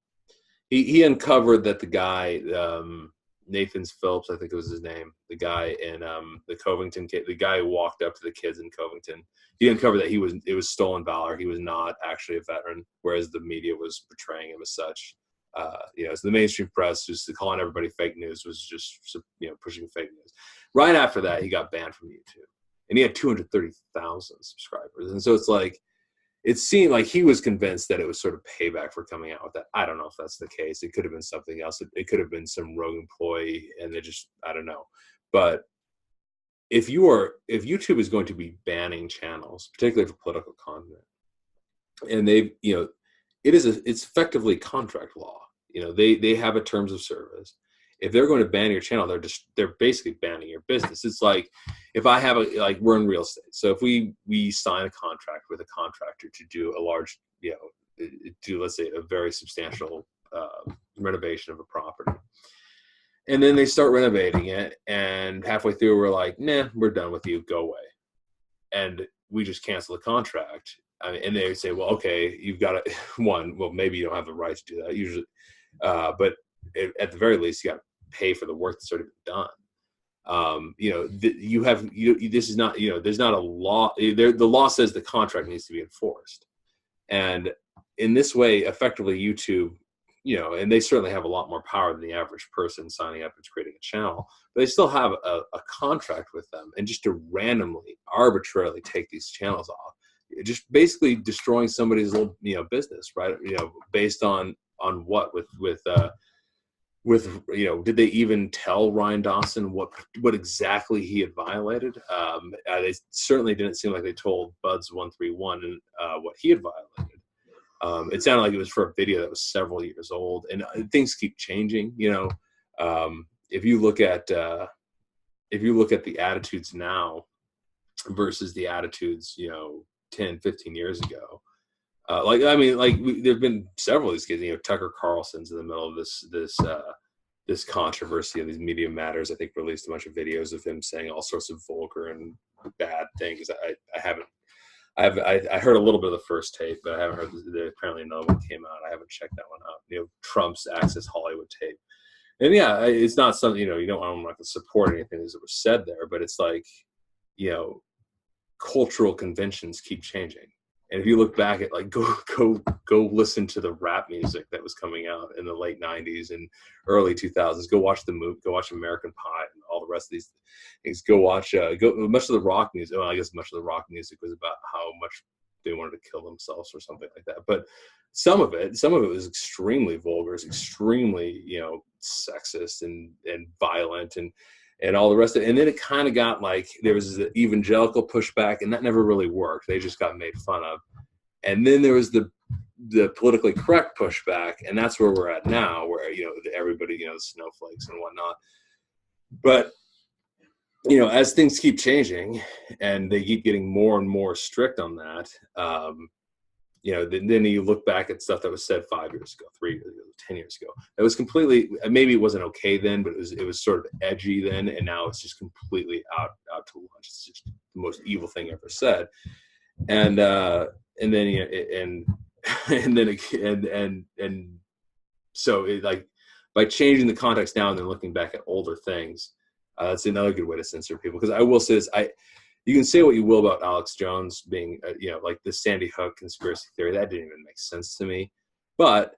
He uncovered that the guy, Nathan Phillips, I think it was his name, the guy in the Covington, the guy who walked up to the kids in Covington, he uncovered that it was stolen valor. He was not actually a veteran, whereas the media was portraying him as such. So the mainstream press, just calling everybody fake news, was just pushing fake news. Right after that, he got banned from YouTube, and he had 230,000 subscribers, and so it's like. It seemed like he was convinced that it was sort of payback for coming out with that. I don't know if that's the case. It could have been something else. It could have been some rogue employee, and I don't know. But if YouTube is going to be banning channels, particularly for political content, and it's effectively contract law. They have a terms of service. If they're going to ban your channel, they're basically banning your business. It's like if I have we're in real estate. So if we sign a contract with a contractor to do a large, let's say a very substantial renovation of a property, and then they start renovating it, and halfway through we're like, nah, we're done with you, go away, and we just cancel the contract. And they say, well, okay, you've got to well, maybe you don't have the right to do that usually, but at the very least, you got to pay for the work that's already been done. This is not, there's not a law. The law says the contract needs to be enforced. And in this way, effectively, YouTube, and they certainly have a lot more power than the average person signing up and creating a channel, but they still have a contract with them. And just to randomly, arbitrarily take these channels off, just basically destroying somebody's little, business, right? Based on what did they even tell Ryan Dawson what exactly he had violated? They certainly didn't seem like they told Buds 131 what he had violated. It sounded like it was for a video that was several years old, and things keep changing. If you look at the attitudes now versus the attitudes 10, 15 years ago. There've been several of these kids. Tucker Carlson's in the middle of this controversy of these Media Matters. I think released a bunch of videos of him saying all sorts of vulgar and bad things. I heard a little bit of the first tape, but I haven't heard. Apparently another one came out. I haven't checked that one out. Trump's Access Hollywood tape, and yeah, it's not something I'm not going to support anything that was said there, but it's like cultural conventions keep changing. And if you look back at go listen to the rap music that was coming out in the late 90s and early 2000s. Go watch the movie, go watch American Pie and all the rest of these things. Go watch much of the rock music. Well, I guess much of the rock music was about how much they wanted to kill themselves or something like that. But some of it was extremely vulgar, extremely sexist and violent and all the rest of it. And then it kind of got there was the evangelical pushback, and that never really worked. They just got made fun of. And then there was the politically correct pushback, and that's where we're at now, where everybody the snowflakes and whatnot. But as things keep changing and they keep getting more and more strict on that, then you look back at stuff that was said 5 years ago, 3 years ago, 10 years ago. It was completely, maybe it wasn't okay then, but it was sort of edgy then, and now it's just completely out to lunch. It's just the most evil thing ever said. And so by changing the context now and then looking back at older things, that's another good way to censor people. Because I will say this, you can say what you will about Alex Jones being, the Sandy Hook conspiracy theory. That didn't even make sense to me. But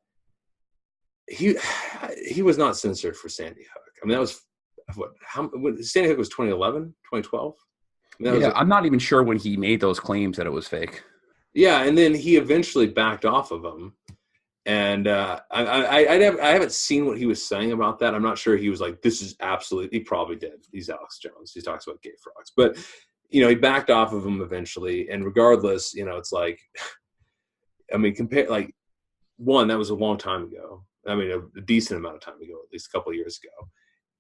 he was not censored for Sandy Hook. I mean, that was Sandy Hook was 2011, 2012. I'm not even sure when he made those claims that it was fake. Yeah, and then he eventually backed off of them. And I haven't seen what he was saying about that. I'm not sure he was like, this is absolutely, he probably did. He's Alex Jones. He talks about gay frogs. But he backed off of him eventually, and regardless, it's like, I mean, that was a long time ago. I mean, a decent amount of time ago, at least a couple of years ago.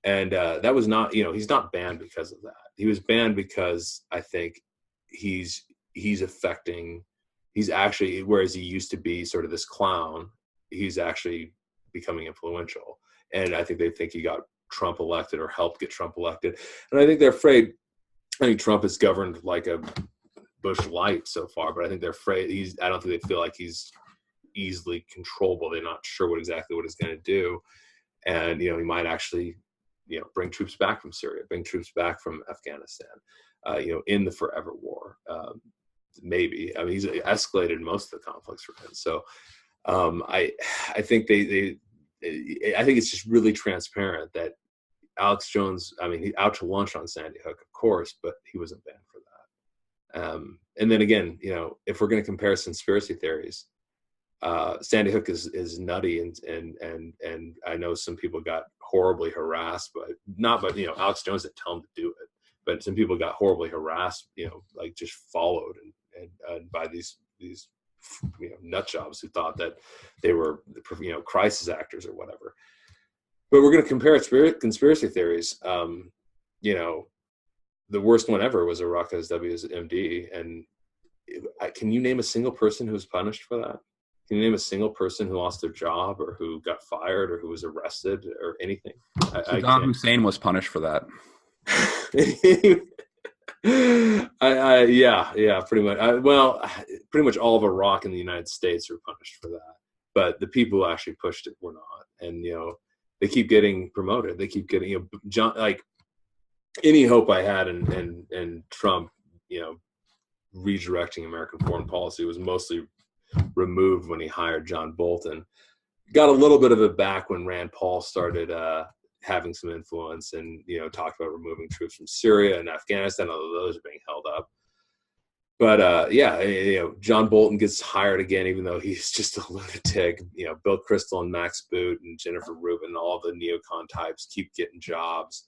And that was not, he's not banned because of that. He was banned because I think he's actually, whereas he used to be sort of this clown, he's actually becoming influential. And I think they think he got Trump elected or helped get Trump elected. And I think they're afraid. I think Trump is governed like a Bush light so far, but I think they're afraid I don't think they feel like he's easily controllable. They're not sure exactly what he's going to do. And, he might actually, bring troops back from Syria, bring troops back from Afghanistan, in the forever war. Maybe. I mean, he's escalated most of the conflicts for him. So I think I think it's just really transparent that Alex Jones, I mean, he's out to lunch on Sandy Hook, of course, but he wasn't banned for that. And then again, if we're going to compare conspiracy theories, Sandy Hook is nutty, and I know some people got horribly harassed, but Alex Jones didn't tell him to do it, but some people got horribly harassed, like just followed and by these nut jobs who thought that they were crisis actors or whatever. But we're going to compare conspiracy theories. The worst one ever was Iraq's WMD, and can you name a single person who was punished for that? Can you name a single person who lost their job or who got fired or who was arrested or anything? Saddam Hussein was punished for that. Yeah, pretty much. Pretty much all of Iraq and the United States were punished for that. But the people who actually pushed it were not. And, they keep getting promoted. They keep getting, John, like any hope I had in Trump, redirecting American foreign policy was mostly removed when he hired John Bolton. Got a little bit of it back when Rand Paul started having some influence and talked about removing troops from Syria and Afghanistan, although those are being held up. But John Bolton gets hired again, even though he's just a lunatic. Bill Kristol and Max Boot and Jennifer Rubin, all the neocon types keep getting jobs.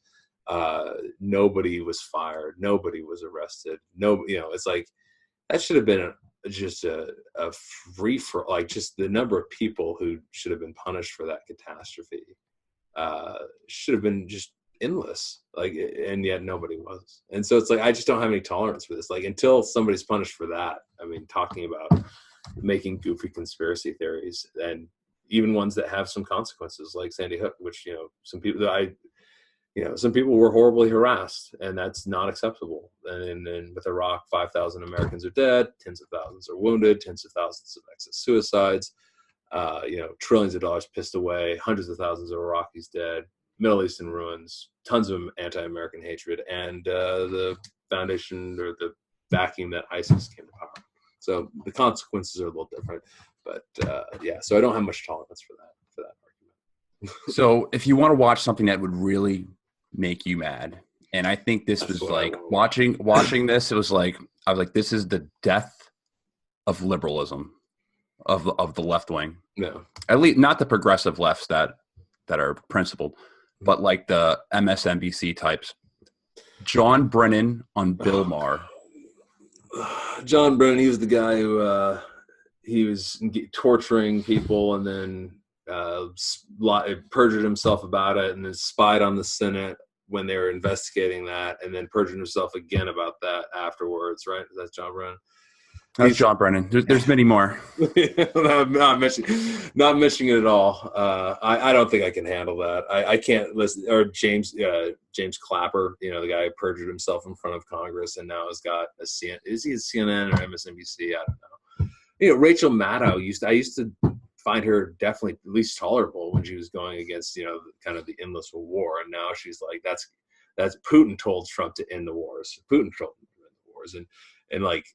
Nobody was fired. Nobody was arrested. It's like that should have been just a free for, like, just the number of people who should have been punished for that catastrophe should have been just endless, like, and yet nobody was. And so it's like I just don't have any tolerance for this. Like, until somebody's punished for that, I mean, talking about making goofy conspiracy theories, and even ones that have some consequences, like Sandy Hook, which some people were horribly harassed, and that's not acceptable. And with Iraq, 5,000 Americans are dead, tens of thousands are wounded, tens of thousands of excess suicides, trillions of dollars pissed away, hundreds of thousands of Iraqis dead, Middle East in ruins, tons of anti-American hatred, and the foundation or the vacuum that ISIS came to power. So the consequences are a little different, but so I don't have much tolerance for that argument. So if you want to watch something that would really make you mad, and I think this was like watching this, it was like I was like, this is the death of liberalism, of the left wing. Yeah, at least not the progressive lefts that are principled, but like the MSNBC types. John Brennan on Bill Maher. John Brennan, he was the guy who he was torturing people and then perjured himself about it, and then spied on the Senate when they were investigating that, and then perjured himself again about that afterwards, right? That's John Brennan. That's John Brennan. There's many more. not mentioning it at all. I don't think I can handle that. I can't listen. Or James Clapper, the guy who perjured himself in front of Congress and now has got a CNN. Is he a CNN or MSNBC? I don't know. Rachel Maddow I used to find her definitely at least tolerable when she was going against kind of the endless war, and now she's like that's Putin told Trump to end the wars. Putin told him to end the wars, and like.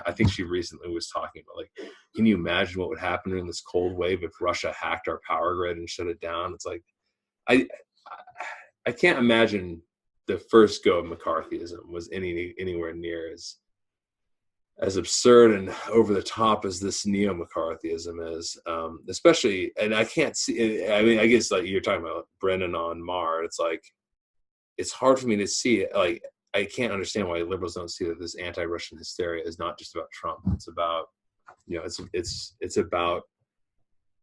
I think she recently was talking about, like, can you imagine what would happen during this cold wave if Russia hacked our power grid and shut it down? It's like, I can't imagine the first go of McCarthyism was anywhere near as absurd and over the top as this neo-McCarthyism is, especially, and I can't see, I mean, I guess like you're talking about Brennan on Maher, it's like, it's hard for me to see it, like, I can't understand why liberals don't see that this anti-Russian hysteria is not just about Trump. It's about, it's about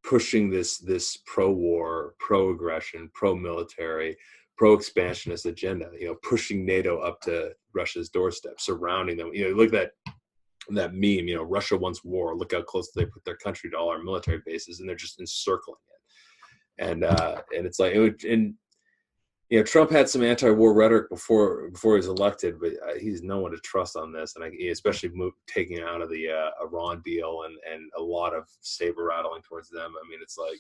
pushing this pro-war, pro-aggression, pro-military, pro-expansionist agenda, pushing NATO up to Russia's doorstep, surrounding them. Look at that meme, Russia wants war. Look how close they put their country to all our military bases, and they're just encircling it. And it's like, Trump had some anti-war rhetoric before he was elected, but he's no one to trust on this. And especially taking out of the Iran deal and a lot of saber rattling towards them. I mean, it's like,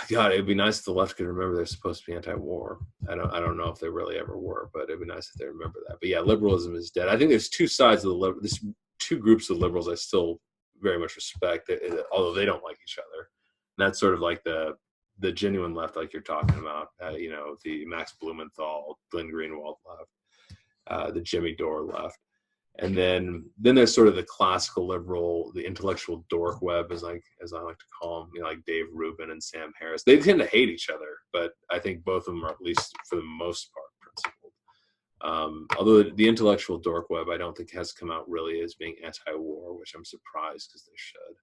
God, it'd be nice if the left could remember they're supposed to be anti-war. I don't know if they really ever were, but it'd be nice if they remember that. But yeah, liberalism is dead. I think there's two sides of there's two groups of liberals I still very much respect, although they don't like each other. And that's sort of like the genuine left, like you're talking about, the Max Blumenthal, Glenn Greenwald left, the Jimmy Dore left. And then there's sort of the classical liberal, the intellectual dork web, as I like to call them, like Dave Rubin and Sam Harris. They tend to hate each other, but I think both of them are, at least for the most part, principled. Although the intellectual dork web, I don't think has come out really as being anti-war, which I'm surprised, because they should.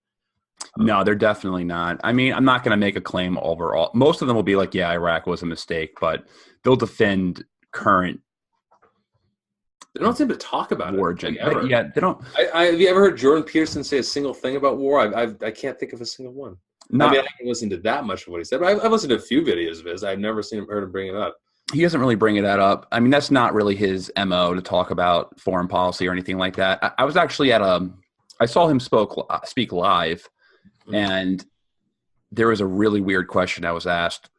No, they're definitely not. I mean, I'm not going to make a claim overall. Most of them will be like, yeah, Iraq was a mistake, but they'll defend current. They don't seem to talk about war, it. Ever. Yeah, they don't. Have you ever heard Jordan Peterson say a single thing about war? I can't think of a single one. I haven't listened to that much of what he said, but I've listened to a few videos of his. I've never heard him bring it up. He doesn't really bring that up. I mean, that's not really his MO to talk about foreign policy or anything like that. I was actually I saw him speak live, and there was a really weird question I was asked.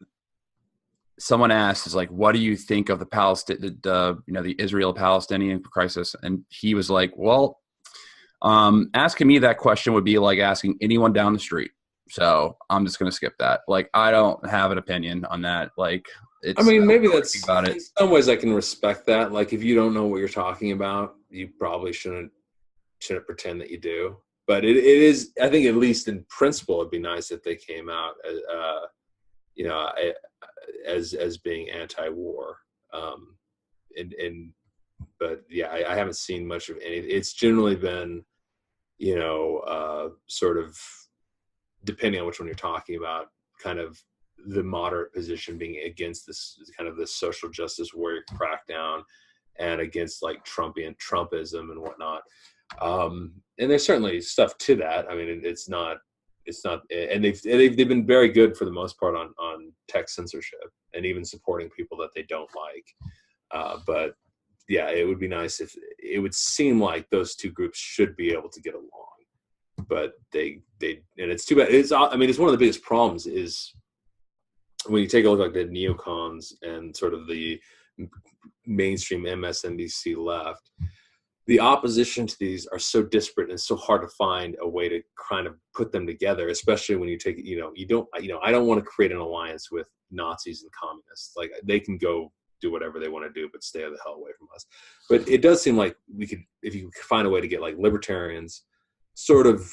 Someone asked, "Is like, what do you think of the Israel-Palestinian crisis?" And he was like, "Well, asking me that question would be like asking anyone down the street. So I'm just going to skip that. Like, I don't have an opinion on that. Like, maybe that's about it. In some ways, I can respect that. Like, if you don't know what you're talking about, you probably shouldn't pretend that you do. But it is, I think, at least in principle, it'd be nice if they came out, as being anti-war. But yeah, I haven't seen much of any. It's generally been, sort of, depending on which one you're talking about, kind of the moderate position being against this kind of this social justice warrior crackdown and against like Trumpism and whatnot. And there's certainly stuff to that. I mean, it's not, and they've been very good for the most part on tech censorship and even supporting people that they don't like. But yeah, it would be nice if it would seem like those two groups should be able to get along, but they and it's too bad. It's one of the biggest problems is when you take a look like the neocons and sort of the mainstream MSNBC left. The opposition to these are so disparate and it's so hard to find a way to kind of put them together, especially when you take, I don't want to create an alliance with Nazis and communists. Like, they can go do whatever they want to do, but stay the hell away from us. But it does seem like we could, if you could find a way to get like libertarians, sort of,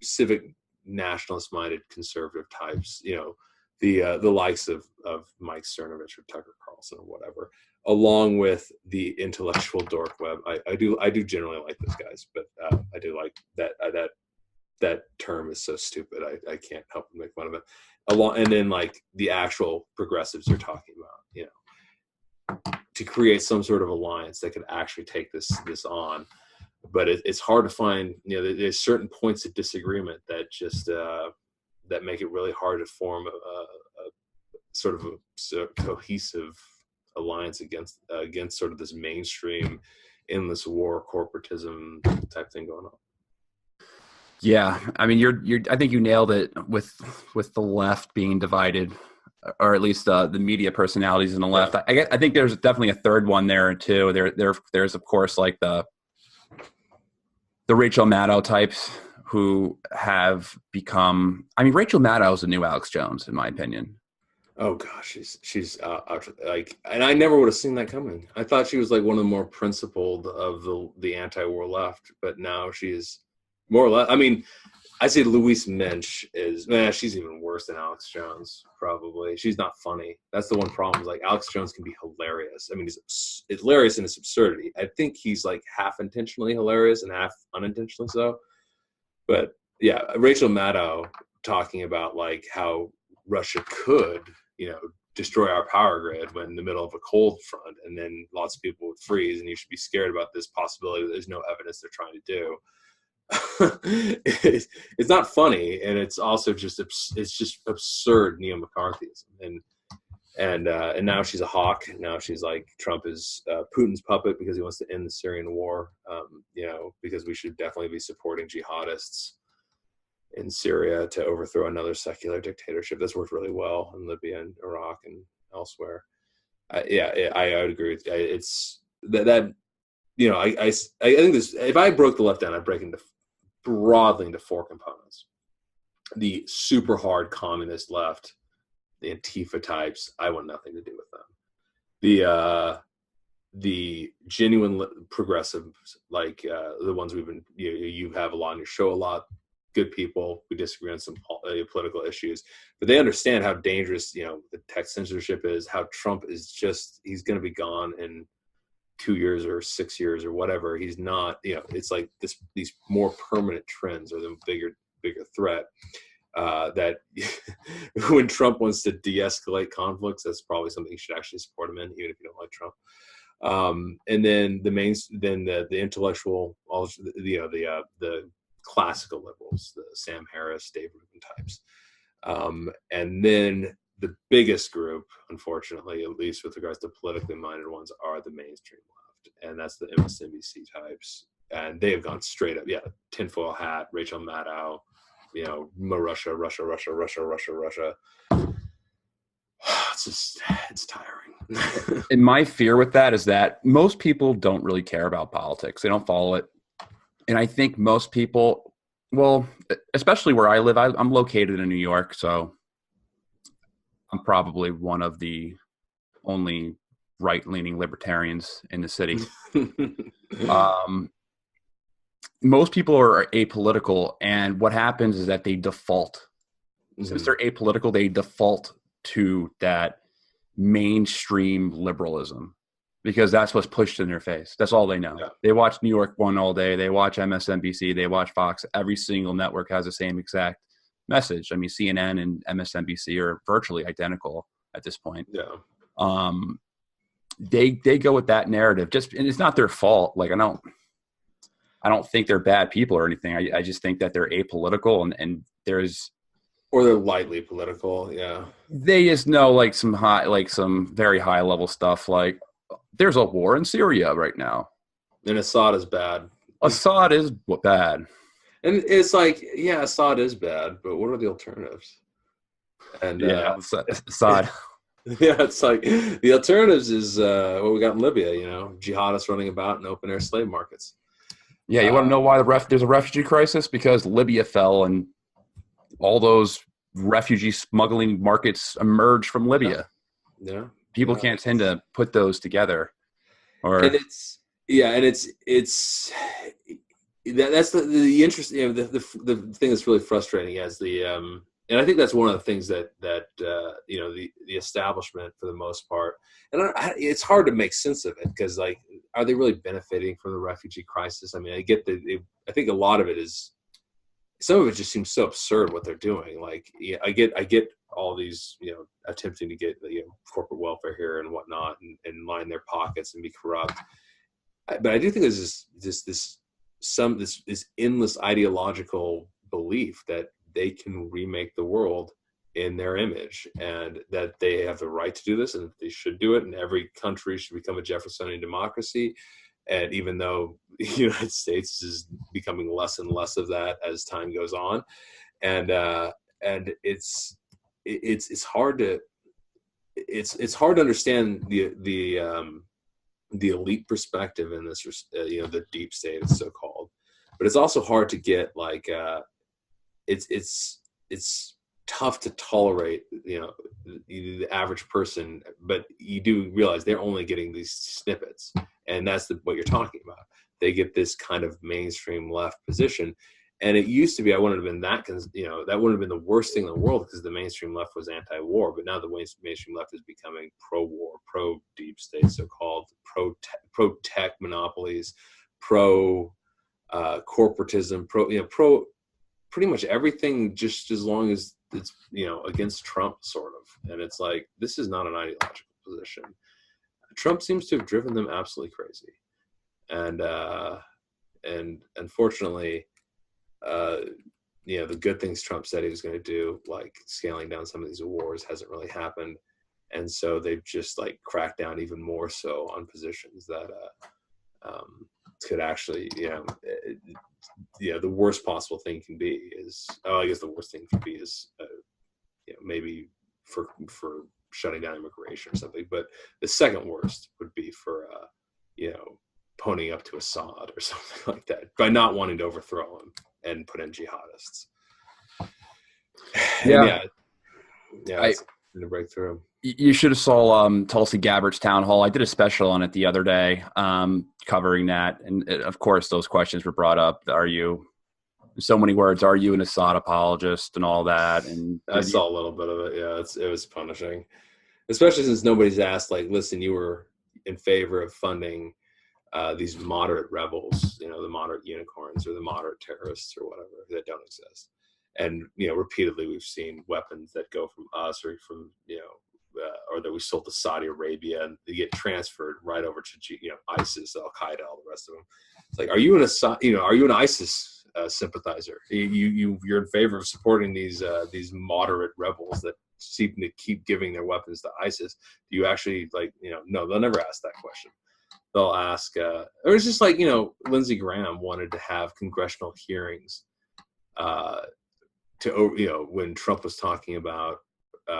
civic nationalist minded conservative types, the likes of Mike Cernovich or Tucker Carlson or whatever, along with the intellectual dork web. I do generally like those guys, but I do like that term is so stupid. I can't help but make fun of it. And then like the actual progressives you're talking about, to create some sort of alliance that could actually take this on. But it's hard to find, there's certain points of disagreement that just that make it really hard to form a sort of a cohesive alliance against sort of this mainstream endless war corporatism type thing going on. Yeah, I mean, I think you nailed it with the left being divided, or at least the media personalities in the left. Yeah. I think there's definitely a third one there too. There's of course like the Rachel Maddow types who have become. I mean, Rachel Maddow is the new Alex Jones, in my opinion. Oh gosh, she's like, and I never would have seen that coming. I thought she was like one of the more principled of the anti-war left, but now she's more or less. I mean, I say Louise Mensch she's even worse than Alex Jones. Probably, she's not funny. That's the one problem. Is like Alex Jones can be hilarious. I mean, he's hilarious in his absurdity. I think he's like half intentionally hilarious and half unintentionally so. But yeah, Rachel Maddow talking about like how Russia could, destroy our power grid when in the middle of a cold front, and then lots of people would freeze, and you should be scared about this possibility that there's no evidence they're trying to do. It's not funny, and it's also just absurd neo-McCarthyism, and now she's a hawk. Now she's like, Trump is Putin's puppet because he wants to end the Syrian war. Because we should definitely be supporting jihadists in Syria to overthrow another secular dictatorship. That's worked really well in Libya and Iraq and elsewhere. I would agree with you. It's that I think this. If I broke the left down, I'd break broadly into 4 components: the super hard communist left, the Antifa types. I want nothing to do with them. The genuine progressives, like the ones you have a lot on your show, a lot good people. We disagree on some political issues, but they understand how dangerous the tech censorship is. How Trump is he's going to be gone in 2 years or 6 years or whatever. He's not. It's like these more permanent trends are the bigger threat. That when Trump wants to de-escalate conflicts, that's probably something you should actually support him in, even if you don't like Trump. And then the intellectual, the classical liberals, the Sam Harris, Dave Rubin types. And then the biggest group, unfortunately, at least with regards to politically minded ones, are the mainstream left. And that's the MSNBC types. And they have gone straight up. Yeah. Tinfoil hat, Rachel Maddow, Russia. It's tiring. And my fear with that is that most people don't really care about politics. They don't follow it. And I think most people, well, especially where I live, I'm located in New York, so I'm probably one of the only right-leaning libertarians in the city. Most people are apolitical, and what happens is that they default. Mm-hmm. Since they're apolitical, they default to that mainstream liberalism because that's what's pushed in their face. That's all they know. Yeah. They watch New York One all day. They watch MSNBC. They watch Fox. Every single network has the same exact message. I mean, CNN and MSNBC are virtually identical at this point. Yeah. They go with that narrative. And it's not their fault. Like, I don't think they're bad people or anything. I just think that they're apolitical and or they're lightly political. Yeah. They just know some very high level stuff. Like there's a war in Syria right now. And Assad is bad. Assad is bad. And it's like, yeah, Assad is bad, but what are the alternatives? And Assad. Yeah, it's like the alternatives is what we got in Libya, jihadists running about in open air slave markets. Yeah, you want to know why there's a refugee crisis? Because Libya fell and all those refugee smuggling markets emerged from Libya. Yeah. People can't tend to put those together. And that's the interest. The thing that's really frustrating is and I think that's one of the things that the establishment for the most part, and it's hard to make sense of it because are they really benefiting from the refugee crisis? I mean, I think a lot of it is. Some of it just seems so absurd what they're doing. Like, I get all these, attempting to get corporate welfare here and whatnot, and line their pockets and be corrupt. But I do think there's this endless ideological belief that they can remake the world in their image, and that they have the right to do this, and they should do it, and every country should become a Jeffersonian democracy. And even though the United States is becoming less and less of that as time goes on, and it's hard to understand the elite perspective in this, the deep state is so called, but it's also hard to get it's tough to tolerate the average person, but you do realize they're only getting these snippets. And that's what you're talking about. They get this kind of mainstream left position. And it used to be, I wouldn't have been that wouldn't have been the worst thing in the world because the mainstream left was anti-war. But now the mainstream left is becoming pro-war, pro-deep state, so-called, pro-tech monopolies, pro-corporatism, pro pretty much everything, just as long as against Trump, sort of. And it's like, this is not an ideological position. Trump seems to have driven them absolutely crazy. And unfortunately, the good things Trump said he was going to do, like scaling down some of these wars, hasn't really happened. And so they've just like cracked down even more so on positions that could actually, the worst possible thing can be is, I guess the worst thing can be is, maybe for shutting down immigration or something. But the second worst would be for, ponying up to Assad or something like that, by not wanting to overthrow him and put in jihadists. Yeah. It's going to break through. You should have saw Tulsi Gabbard's town hall. I did a special on it the other day, covering that. And of course, those questions were brought up. Are you, so many words, are you an Assad apologist and all that? And I saw a little bit of it. Yeah, it was punishing, especially since nobody's asked, like, listen, you were in favor of funding these moderate rebels, the moderate unicorns or the moderate terrorists or whatever that don't exist. And, repeatedly we've seen weapons that go from us or from, or that we sold to Saudi Arabia, and they get transferred right over to, ISIS, Al Qaeda, all the rest of them. It's like, are you an ISIS sympathizer? You're in favor of supporting these moderate rebels that seem to keep giving their weapons to ISIS? Do you actually no, they'll never ask that question. They'll ask, or it's just like, Lindsey Graham wanted to have congressional hearings when Trump was talking about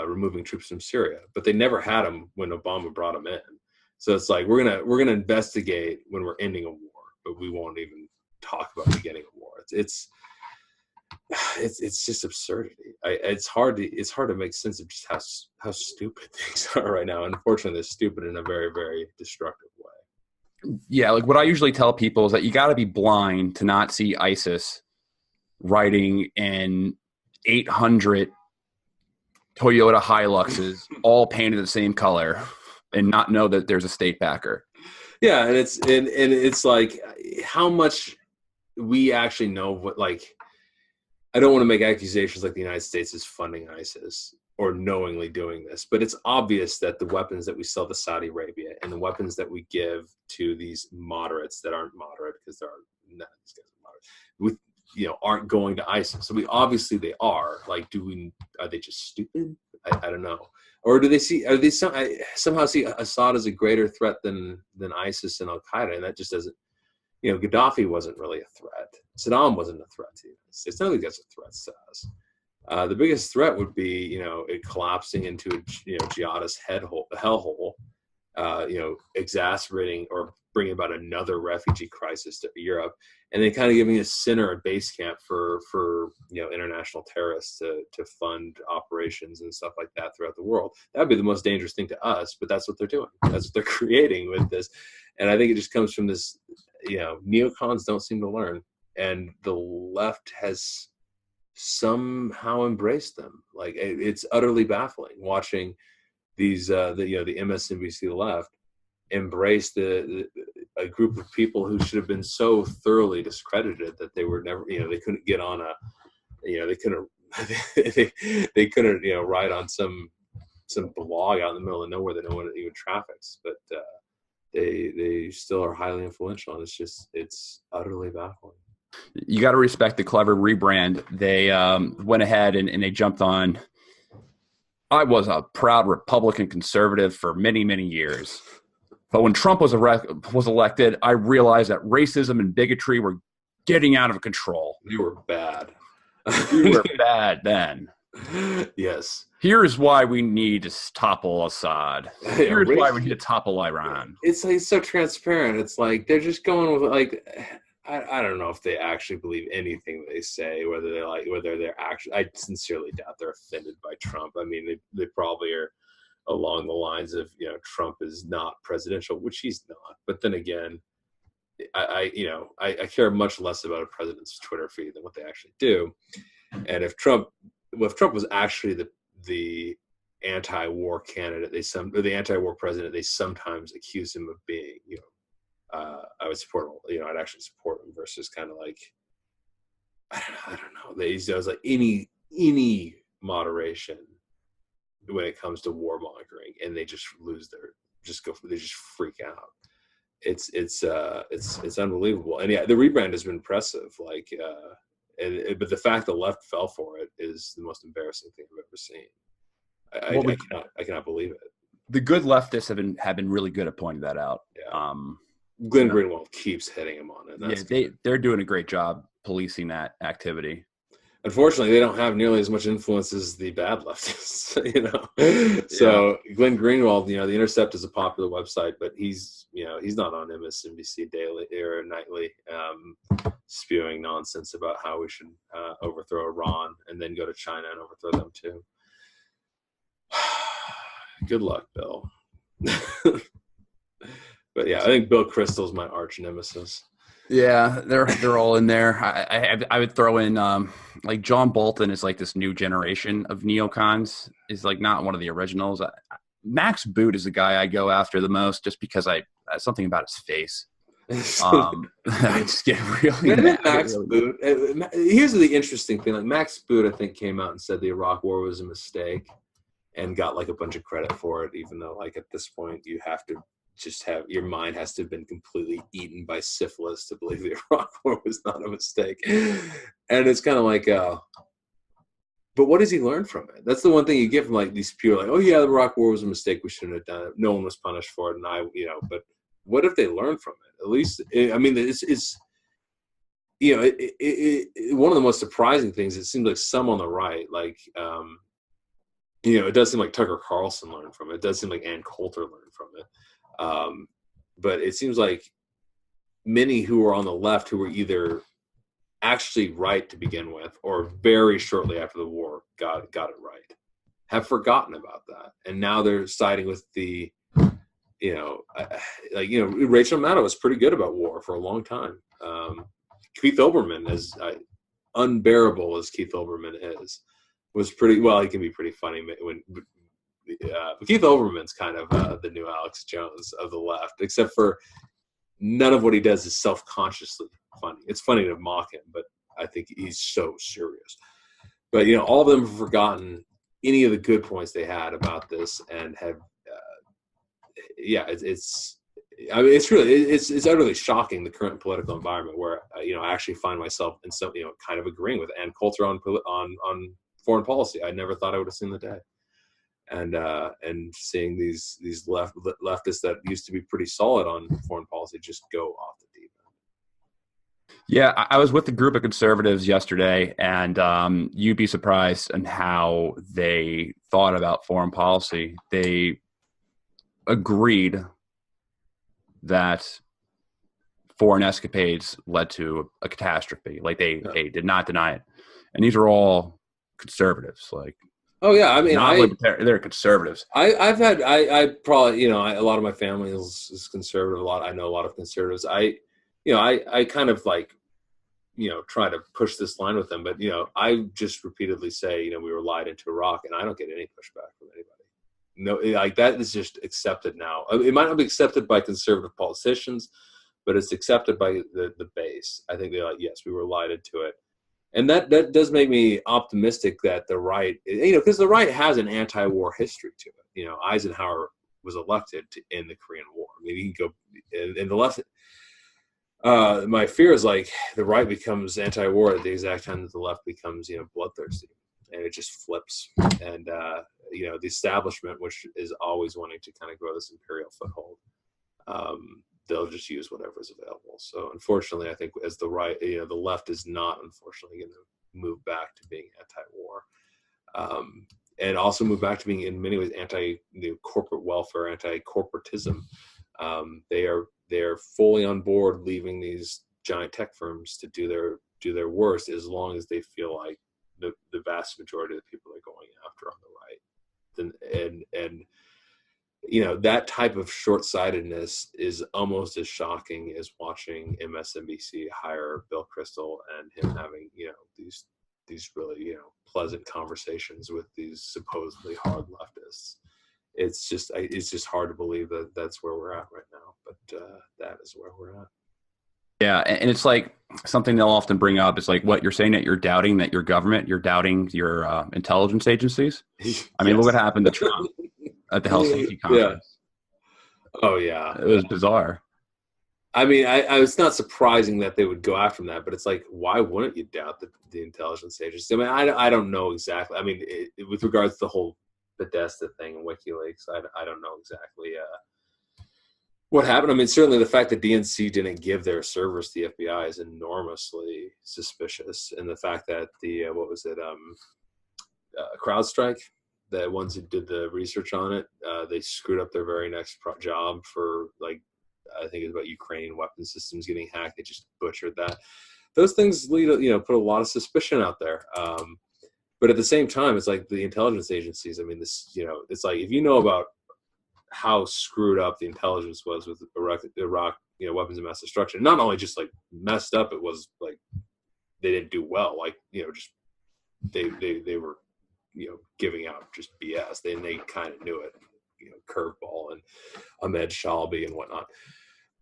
removing troops from Syria, but they never had them when Obama brought them in. So it's like, we're gonna investigate when we're ending a war, but we won't even talk about beginning a war. It's just absurdity. It's hard to make sense of just how stupid things are right now. Unfortunately, they're stupid in a very, very destructive way. Yeah, like what I usually tell people is that you got to be blind to not see ISIS riding in 800 Toyota Hiluxes, all painted the same color, and not know that there's a state backer. Yeah, and it's like how much we actually know what, like, I don't want to make accusations like the United States is funding ISIS or knowingly doing this, but it's obvious that the weapons that we sell to Saudi Arabia and the weapons that we give to these moderates that aren't moderate, because there are none of these guys are moderate, with aren't going to ISIS. So obviously they are. Like, are they just stupid? I don't know. Or do they somehow see Assad as a greater threat than ISIS and Al Qaeda? And that just doesn't, Gaddafi wasn't really a threat. Saddam wasn't a threat to the United States. None of these guys are threats to us. The biggest threat would be, it collapsing into a jihadist hellhole, exacerbating or bringing about another refugee crisis to Europe, and then kind of giving a center, a base camp for international terrorists to fund operations and stuff like that throughout the world. That would be the most dangerous thing to us, but that's what they're doing. That's what they're creating with this. And I think it just comes from this, neocons don't seem to learn, and the left has somehow embraced them. Like, it's utterly baffling watching these the MSNBC left embrace a group of people who should have been so thoroughly discredited that they were never, they couldn't get on they couldn't ride on some blog out in the middle of nowhere that no one even traffics, but they still are highly influential, and it's utterly baffling. You got to respect the clever rebrand. They went ahead and they jumped on. I was a proud Republican conservative for many, many years. But when Trump was elected, I realized that racism and bigotry were getting out of control. We were bad. We were bad then. Yes. Here's why we need to topple Assad. Here's why we need to topple Iran. It's like so transparent. It's like they're just going with, like, I don't know if they actually believe anything they say, whether they're actually, I sincerely doubt they're offended by Trump. I mean, they probably are along the lines of, Trump is not presidential, which he's not. But then again, I care much less about a president's Twitter feed than what they actually do. And if Trump was actually the anti-war candidate, the anti-war president, they sometimes accuse him of being, I would support him. I'd actually support him versus kind of like, I don't know. I was like any moderation when it comes to warmongering, and they just they just freak out. It's unbelievable. And yeah, the rebrand has been impressive. Like, but the fact the left fell for it is the most embarrassing thing I've ever seen. I cannot believe it. The good leftists have been really good at pointing that out. Yeah. Glenn Greenwald keeps hitting him on it. They're doing a great job policing that activity. Unfortunately, they don't have nearly as much influence as the bad leftists, So Glenn Greenwald, The Intercept is a popular website, but he's not on MSNBC daily or nightly, spewing nonsense about how we should overthrow Iran and then go to China and overthrow them too. Good luck, Bill. But yeah, I think Bill Kristol's my arch nemesis. Yeah, they're all in there. I would throw in like John Bolton is like this new generation of neocons. Is like not one of the originals. Max Boot is the guy I go after the most, just because something about his face. I just get really mad. Max Boot. Here's the interesting thing: like Max Boot, I think, came out and said the Iraq War was a mistake, and got like a bunch of credit for it, even though like at this point you have to just your mind has to have been completely eaten by syphilis to believe the Iraq War was not a mistake. And it's kind of like, but what does he learn from it? That's the one thing you get from like these people, like, oh yeah, the Iraq War was a mistake, we shouldn't have done it, no one was punished for it, and but what if they learn from it? At least, I mean, it's one of the most surprising things, it seems like some on the right, like, it does seem like Tucker Carlson learned from it. It does seem like Ann Coulter learned from it. But it seems like many who are on the left, who were either actually right to begin with or very shortly after the war got it right, have forgotten about that. And now they're siding with the, Rachel Maddow was pretty good about war for a long time. Keith Olbermann, as unbearable as Keith Olbermann is, was pretty well. He can be pretty funny when. Keith Olbermann's kind of the new Alex Jones of the left, except for none of what he does is self-consciously funny. It's funny to mock him, but I think he's so serious. But all of them have forgotten any of the good points they had about this, and have, it's utterly shocking, the current political environment, where I actually find myself in some kind of agreeing with Ann Coulter on foreign policy. I never thought I would have seen the day. And seeing these leftists that used to be pretty solid on foreign policy just go off the deep end. Yeah, I was with a group of conservatives yesterday, and you'd be surprised on how they thought about foreign policy. They agreed that foreign escapades led to a catastrophe. Like they did not deny it, and these are all conservatives. Like. Oh yeah, I mean, they're conservatives. I probably, a lot of my family is conservative. I know a lot of conservatives. I kind of like, try to push this line with them, but I just repeatedly say, we were lied into Iraq, and I don't get any pushback from anybody. No, like that is just accepted now. It might not be accepted by conservative politicians, but it's accepted by the base. I think they're like, yes, we were lied into it. And that does make me optimistic that the right, because the right has an anti-war history to it. Eisenhower was elected to end the Korean War. I mean, you can go in the left. My fear is like the right becomes anti-war at the exact time that the left becomes, bloodthirsty, and it just flips. And the establishment, which is always wanting to kind of grow this imperial foothold, they'll just use whatever is available. So unfortunately, I think as the right, the left is not unfortunately going to move back to being anti-war, and also move back to being in many ways corporate welfare, anti-corporatism. They are fully on board leaving these giant tech firms to do their worst, as long as they feel like the vast majority of the people they're going after on the right. And that type of short-sightedness is almost as shocking as watching MSNBC hire Bill Kristol and him having, these really, pleasant conversations with these supposedly hard leftists. It's just hard to believe that that's where we're at right now, but that is where we're at. Yeah, and it's like something they'll often bring up is like, what you're saying, that you're doubting that your government, you're doubting your intelligence agencies. I mean, look what happened to Trump at the Helsinki conference. Oh yeah, it was bizarre. I mean, I was not surprising that they would go after that, but it's like, why wouldn't you doubt the intelligence agency? I mean, I don't know exactly. I mean, with regards to the whole Podesta thing and WikiLeaks, I don't know exactly what happened. I mean, certainly the fact that DNC didn't give their servers to the FBI is enormously suspicious, and the fact that the CrowdStrike, the ones who did the research on it, they screwed up their very next job for like. I think it's about Ukrainian weapon systems getting hacked. They just butchered that. Those things put a lot of suspicion out there. But at the same time, it's like the intelligence agencies. I mean, it's like if you know about how screwed up the intelligence was with Iraq, weapons of mass destruction. Not only just like messed up, it was like they didn't do well. Like just they were giving out just BS. They kind of knew it. Curveball and Ahmed Shalby and whatnot.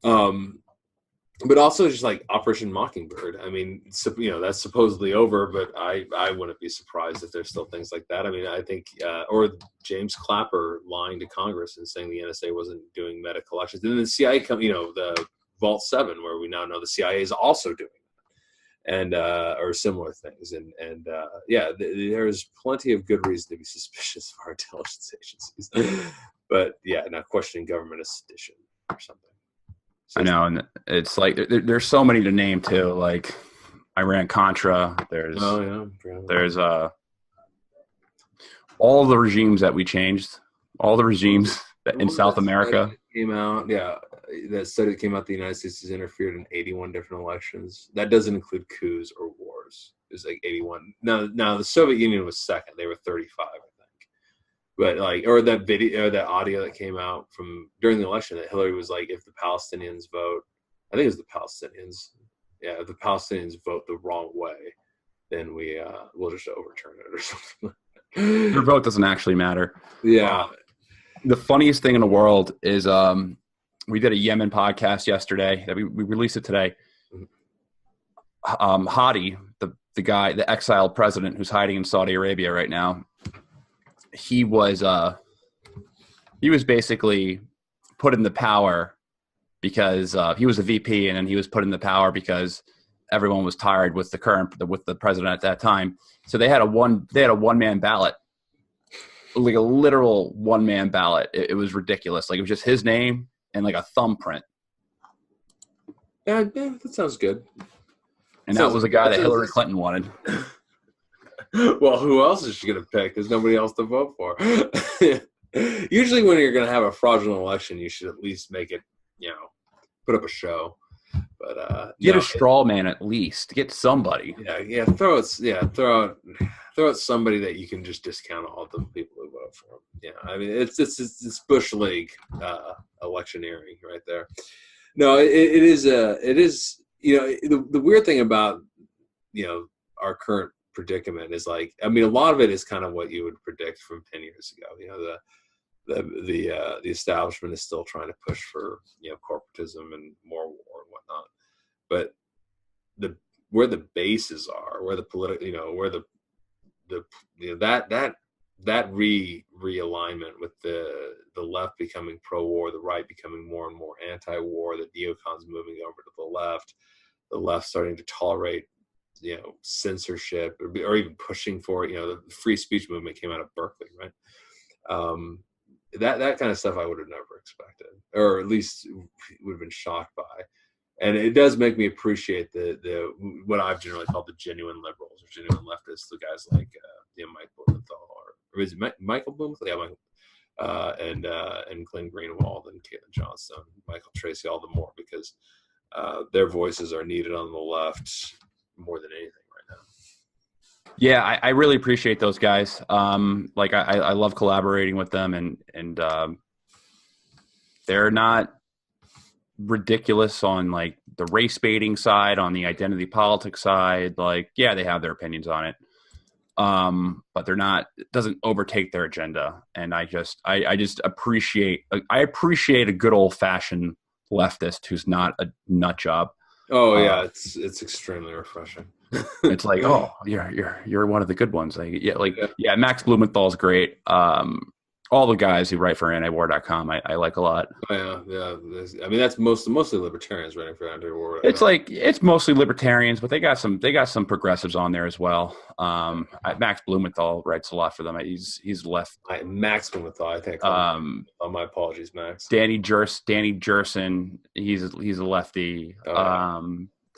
But also just like Operation Mockingbird. I mean, that's supposedly over, but I wouldn't be surprised if there's still things like that. I mean, I think, or James Clapper lying to Congress and saying the NSA wasn't doing meta collections. And then the CIA the Vault 7, where we now know the CIA is also doing that, and or similar things. And there's plenty of good reason to be suspicious of our intelligence agencies. But yeah, not questioning government is sedition or something. I know, and it's like there's so many to name too. Like Iran Contra. There's all the regimes that we changed, all the regimes that in South America came out. Yeah, that study that came out. The United States has interfered in 81 different elections. That doesn't include coups or wars. It's like 81. Now the Soviet Union was second. They were 35. But or that video, or that audio that came out from during the election that Hillary was like, if the Palestinians vote, I think it was the Palestinians. Yeah, if the Palestinians vote the wrong way, then we'll just overturn it or something. Your vote doesn't actually matter. Yeah. The funniest thing in the world is we did a Yemen podcast yesterday that we released it today. Hadi, the guy, the exiled president who's hiding in Saudi Arabia right now. He was basically put in the power because he was a VP, and then he was put in the power because everyone was tired with the president at that time. So they had a one-man ballot, like a literal one-man ballot. It was ridiculous. Like it was just his name and like a thumbprint. Yeah, that sounds good. And that was a guy that Hillary Clinton wanted. Well, who else is she going to pick? There's nobody else to vote for. Usually when you're going to have a fraudulent election, you should at least make it, put up a show. But get a straw man at least. Get somebody. Yeah. Throw out somebody that you can just discount all the people who vote for him. Yeah, I mean it's Bush League electioneering right there. No, it is. The weird thing about our current predicament is like, I mean, a lot of it is kind of what you would predict from 10 years ago. The establishment is still trying to push for corporatism and more war and whatnot, but where the bases are, where the political, where that realignment with the left becoming pro-war, the right becoming more and more anti-war, the neocons moving over to the left starting to tolerate censorship or even pushing for it. The free speech movement came out of Berkeley, right? That kind of stuff I would have never expected, or at least would have been shocked by. And it does make me appreciate the what I've generally called the genuine liberals or genuine leftists, the guys like Mike Blumenthal, or is it Michael Blumenthal? Yeah, Michael, and Glenn Greenwald and Caitlin Johnstone, Michael Tracy, all the more, because their voices are needed on the left more than anything right now. Yeah, I really appreciate those guys. I love collaborating with them, and they're not ridiculous on like the race baiting side, on the identity politics side. Like, yeah, they have their opinions on it, but it doesn't overtake their agenda. And I just appreciate a good old fashioned leftist who's not a nut job. Oh yeah, it's extremely refreshing. It's like, oh, you're one of the good ones. Yeah, Max Blumenthal's great. All the guys who write for antiwar.com, I like a lot. Oh, yeah. I mean, that's mostly libertarians writing for antiwar. It's mostly libertarians, but they got some progressives on there as well. Max Blumenthal writes a lot for them. He's left. Max Blumenthal, I think. My apologies, Max. Danny Jerson, he's a lefty. Oh, yeah.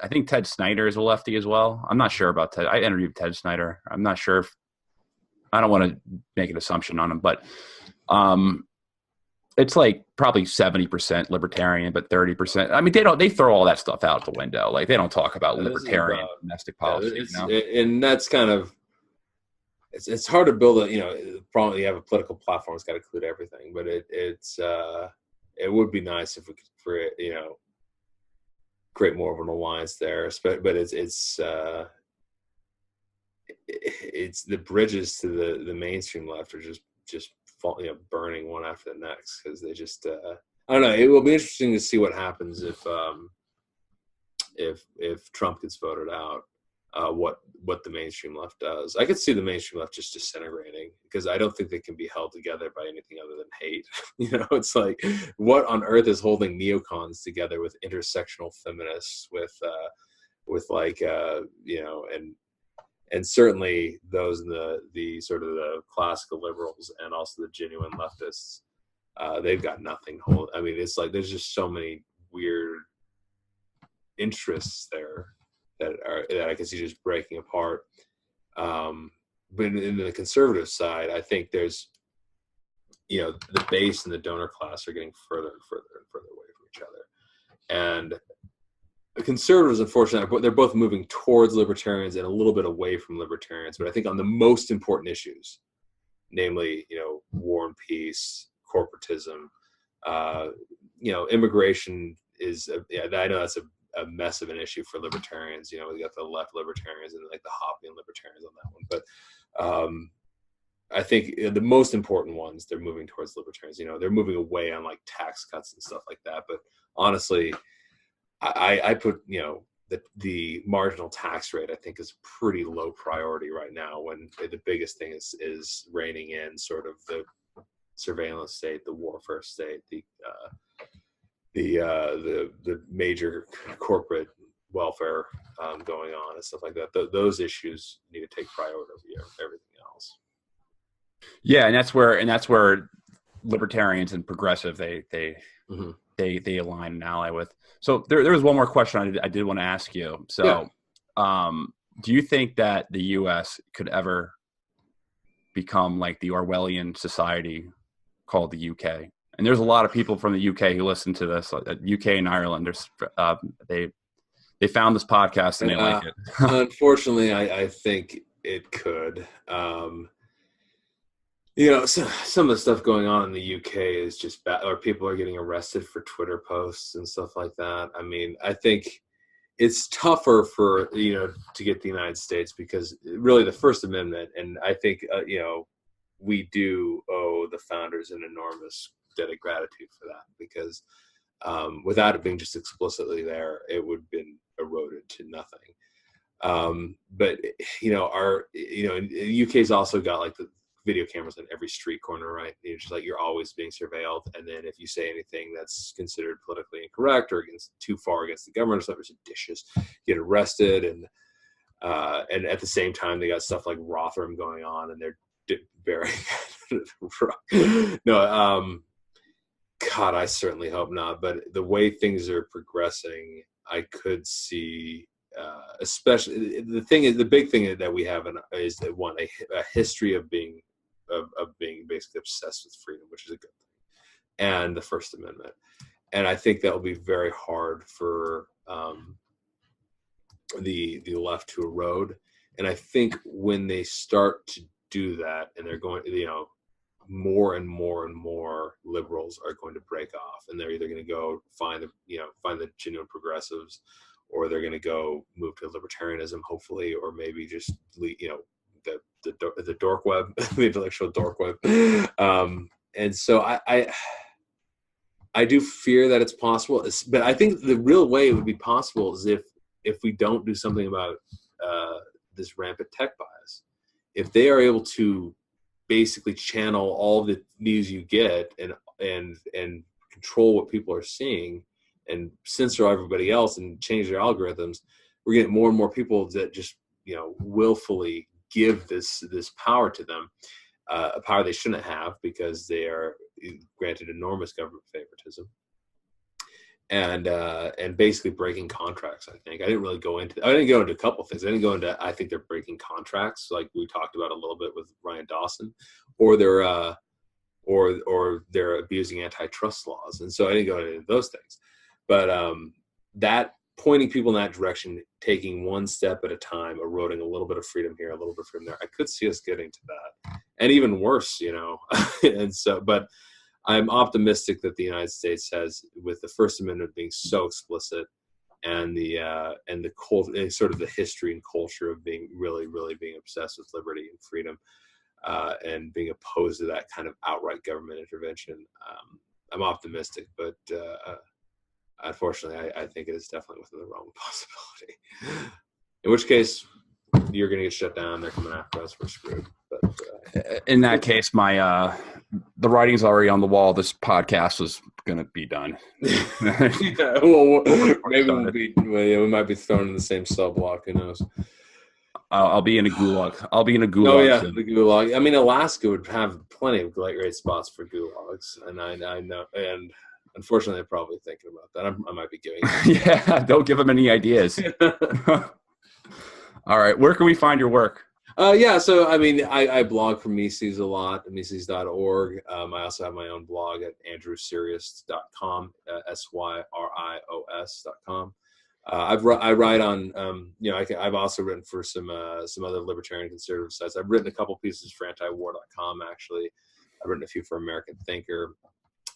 I think Ted Snyder is a lefty as well. I'm not sure about Ted. I interviewed Ted Snyder. I'm not sure I don't want to make an assumption on him, but it's like probably 70% libertarian, but 30%. I mean, they throw all that stuff out the window. Like they don't talk about libertarian domestic policy. And that's kind of it's hard to build probably you have a political platform. It's got to include everything, but it would be nice if we could create more of an alliance there. But it's the bridges to the mainstream left are just burning one after the next because they just I don't know. It will be interesting to see what happens if Trump gets voted out. What the mainstream left does. I could see the mainstream left just disintegrating because I don't think they can be held together by anything other than hate. It's like what on earth is holding neocons together with intersectional feminists, with and certainly those in the sort of the classical liberals and also the genuine leftists. They've got nothing. I mean, it's like there's just so many weird interests there that I can see just breaking apart. But in the conservative side, I think there's, the base and the donor class are getting further and further and further away from each other. And the conservatives, unfortunately, they're both moving towards libertarians and a little bit away from libertarians. But I think on the most important issues, namely, war and peace, corporatism, immigration is, I know that's a mess of an issue for libertarians. We got the left libertarians and like the Hoppian libertarians on that one. But I think the most important ones, they're moving towards libertarians. They're moving away on like tax cuts and stuff like that. But honestly, I put, the marginal tax rate, I think, is pretty low priority right now when the biggest thing is reining in sort of the surveillance state, the warfare state, the major corporate welfare going on and stuff like that. Those issues need to take priority over everything else. Yeah, and that's where libertarians and progressive they align and ally with. So there was one more question I did want to ask you. So, do you think that the U.S. could ever become like the Orwellian society called the U.K.? And there's a lot of people from the UK who listen to this. UK and Ireland, they found this podcast and they like it. Unfortunately, I think it could. Some of the stuff going on in the UK is just bad, or people are getting arrested for Twitter posts and stuff like that. I mean, I think it's tougher for to get the United States because really the First Amendment, and I think we do owe the founders an enormous debt of gratitude for that because without it being just explicitly there, it would have been eroded to nothing. But the UK's also got like the video cameras on every street corner, right? It's just like you're always being surveilled, and then if you say anything that's considered politically incorrect or too far against the government or something, it's seditious, get arrested, and at the same time they got stuff like Rotherham going on, and they're burying. No, God, I certainly hope not. But the way things are progressing, I could see, especially the big thing that we have is that a history of being basically obsessed with freedom, which is a good thing, and the First Amendment. And I think that will be very hard for the left to erode. And I think when they start to do that, and they're going, more and more and more liberals are going to break off, and they're either going to go find the genuine progressives, or they're going to go move to libertarianism, hopefully, or maybe just the dork web, the intellectual dork web. And so I do fear that it's possible, but I think the real way it would be possible is if we don't do something about this rampant tech bias. If they are able to basically channel all the news you get and control what people are seeing and censor everybody else and change their algorithms, we're getting more and more people that just, you know, willfully give this power to them, a power they shouldn't have because they are granted enormous government favoritism. And basically breaking contracts. I think I didn't go into a couple of things. I think they're breaking contracts, like we talked about a little bit with Ryan Dawson, or they're abusing antitrust laws. And so I didn't go into those things, but that pointing people in that direction, taking one step at a time, eroding a little bit of freedom here, a little bit of freedom there. I could see us getting to that, and even worse, you know. And so, but I'm optimistic that the United States has, with the First Amendment being so explicit, and the sort of the history and culture of being really being obsessed with liberty and freedom, and being opposed to that kind of outright government intervention. I'm optimistic, but unfortunately, I think it is definitely within the realm of possibility. In which case, you're going to get shut down. They're coming after us. We're screwed. But in that case, the writing's already on the wall. This podcast was going to be done. Yeah, well, maybe we might be thrown in the same cell block. Who knows? I'll be in a gulag. Oh yeah, soon. The gulag. I mean, Alaska would have plenty of great spots for gulags, and I know. And unfortunately, I'm probably thinking about that. I might be giving. Yeah, don't give them any ideas. All right, where can we find your work? Yeah, so I mean, I blog for Mises a lot, Mises.org. I also have my own blog at andrewsyrios.com, SYRIOS.com. I write on, I've also written for some other libertarian conservative sites. I've written a couple pieces for antiwar.com, actually. I've written a few for American Thinker.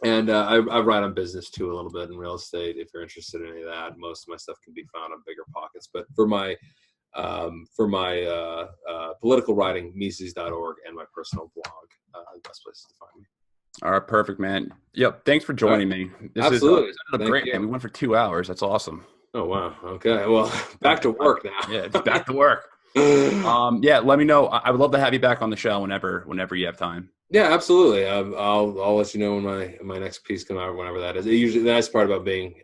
And I write on business too, a little bit in real estate. If you're interested in any of that, most of my stuff can be found on BiggerPockets. But for my political writing, Mises.org, and my personal blog, the best places to find me. All right, perfect, man. Yep, thanks for joining me. Absolutely. This is great, man. We went for 2 hours. That's awesome. Oh, wow. Okay, well, back to work now. Yeah, it's back to work. Yeah, let me know. I would love to have you back on the show whenever you have time. Yeah, absolutely. I'll let you know when my next piece comes out, whenever that is. Usually, the nice part about being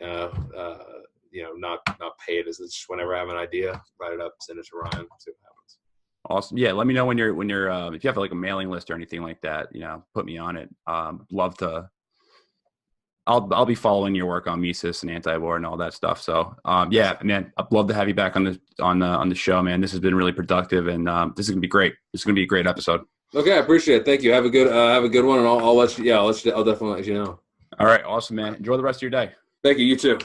not paid is just whenever I have an idea, write it up, send it to Ryan, see what happens. Awesome. Yeah, let me know when you're if you have like a mailing list or anything like that, put me on it. Love to. I'll be following your work on Mises and anti-war and all that stuff. So yeah, man, I'd love to have you back on the show, man. This has been really productive, and this is gonna be great. It's gonna be a great episode. Okay, I appreciate it. Thank you. Have a good one, and I'll let you. Yeah, I'll definitely let you know. All right, awesome, man. Enjoy the rest of your day. Thank you. You too.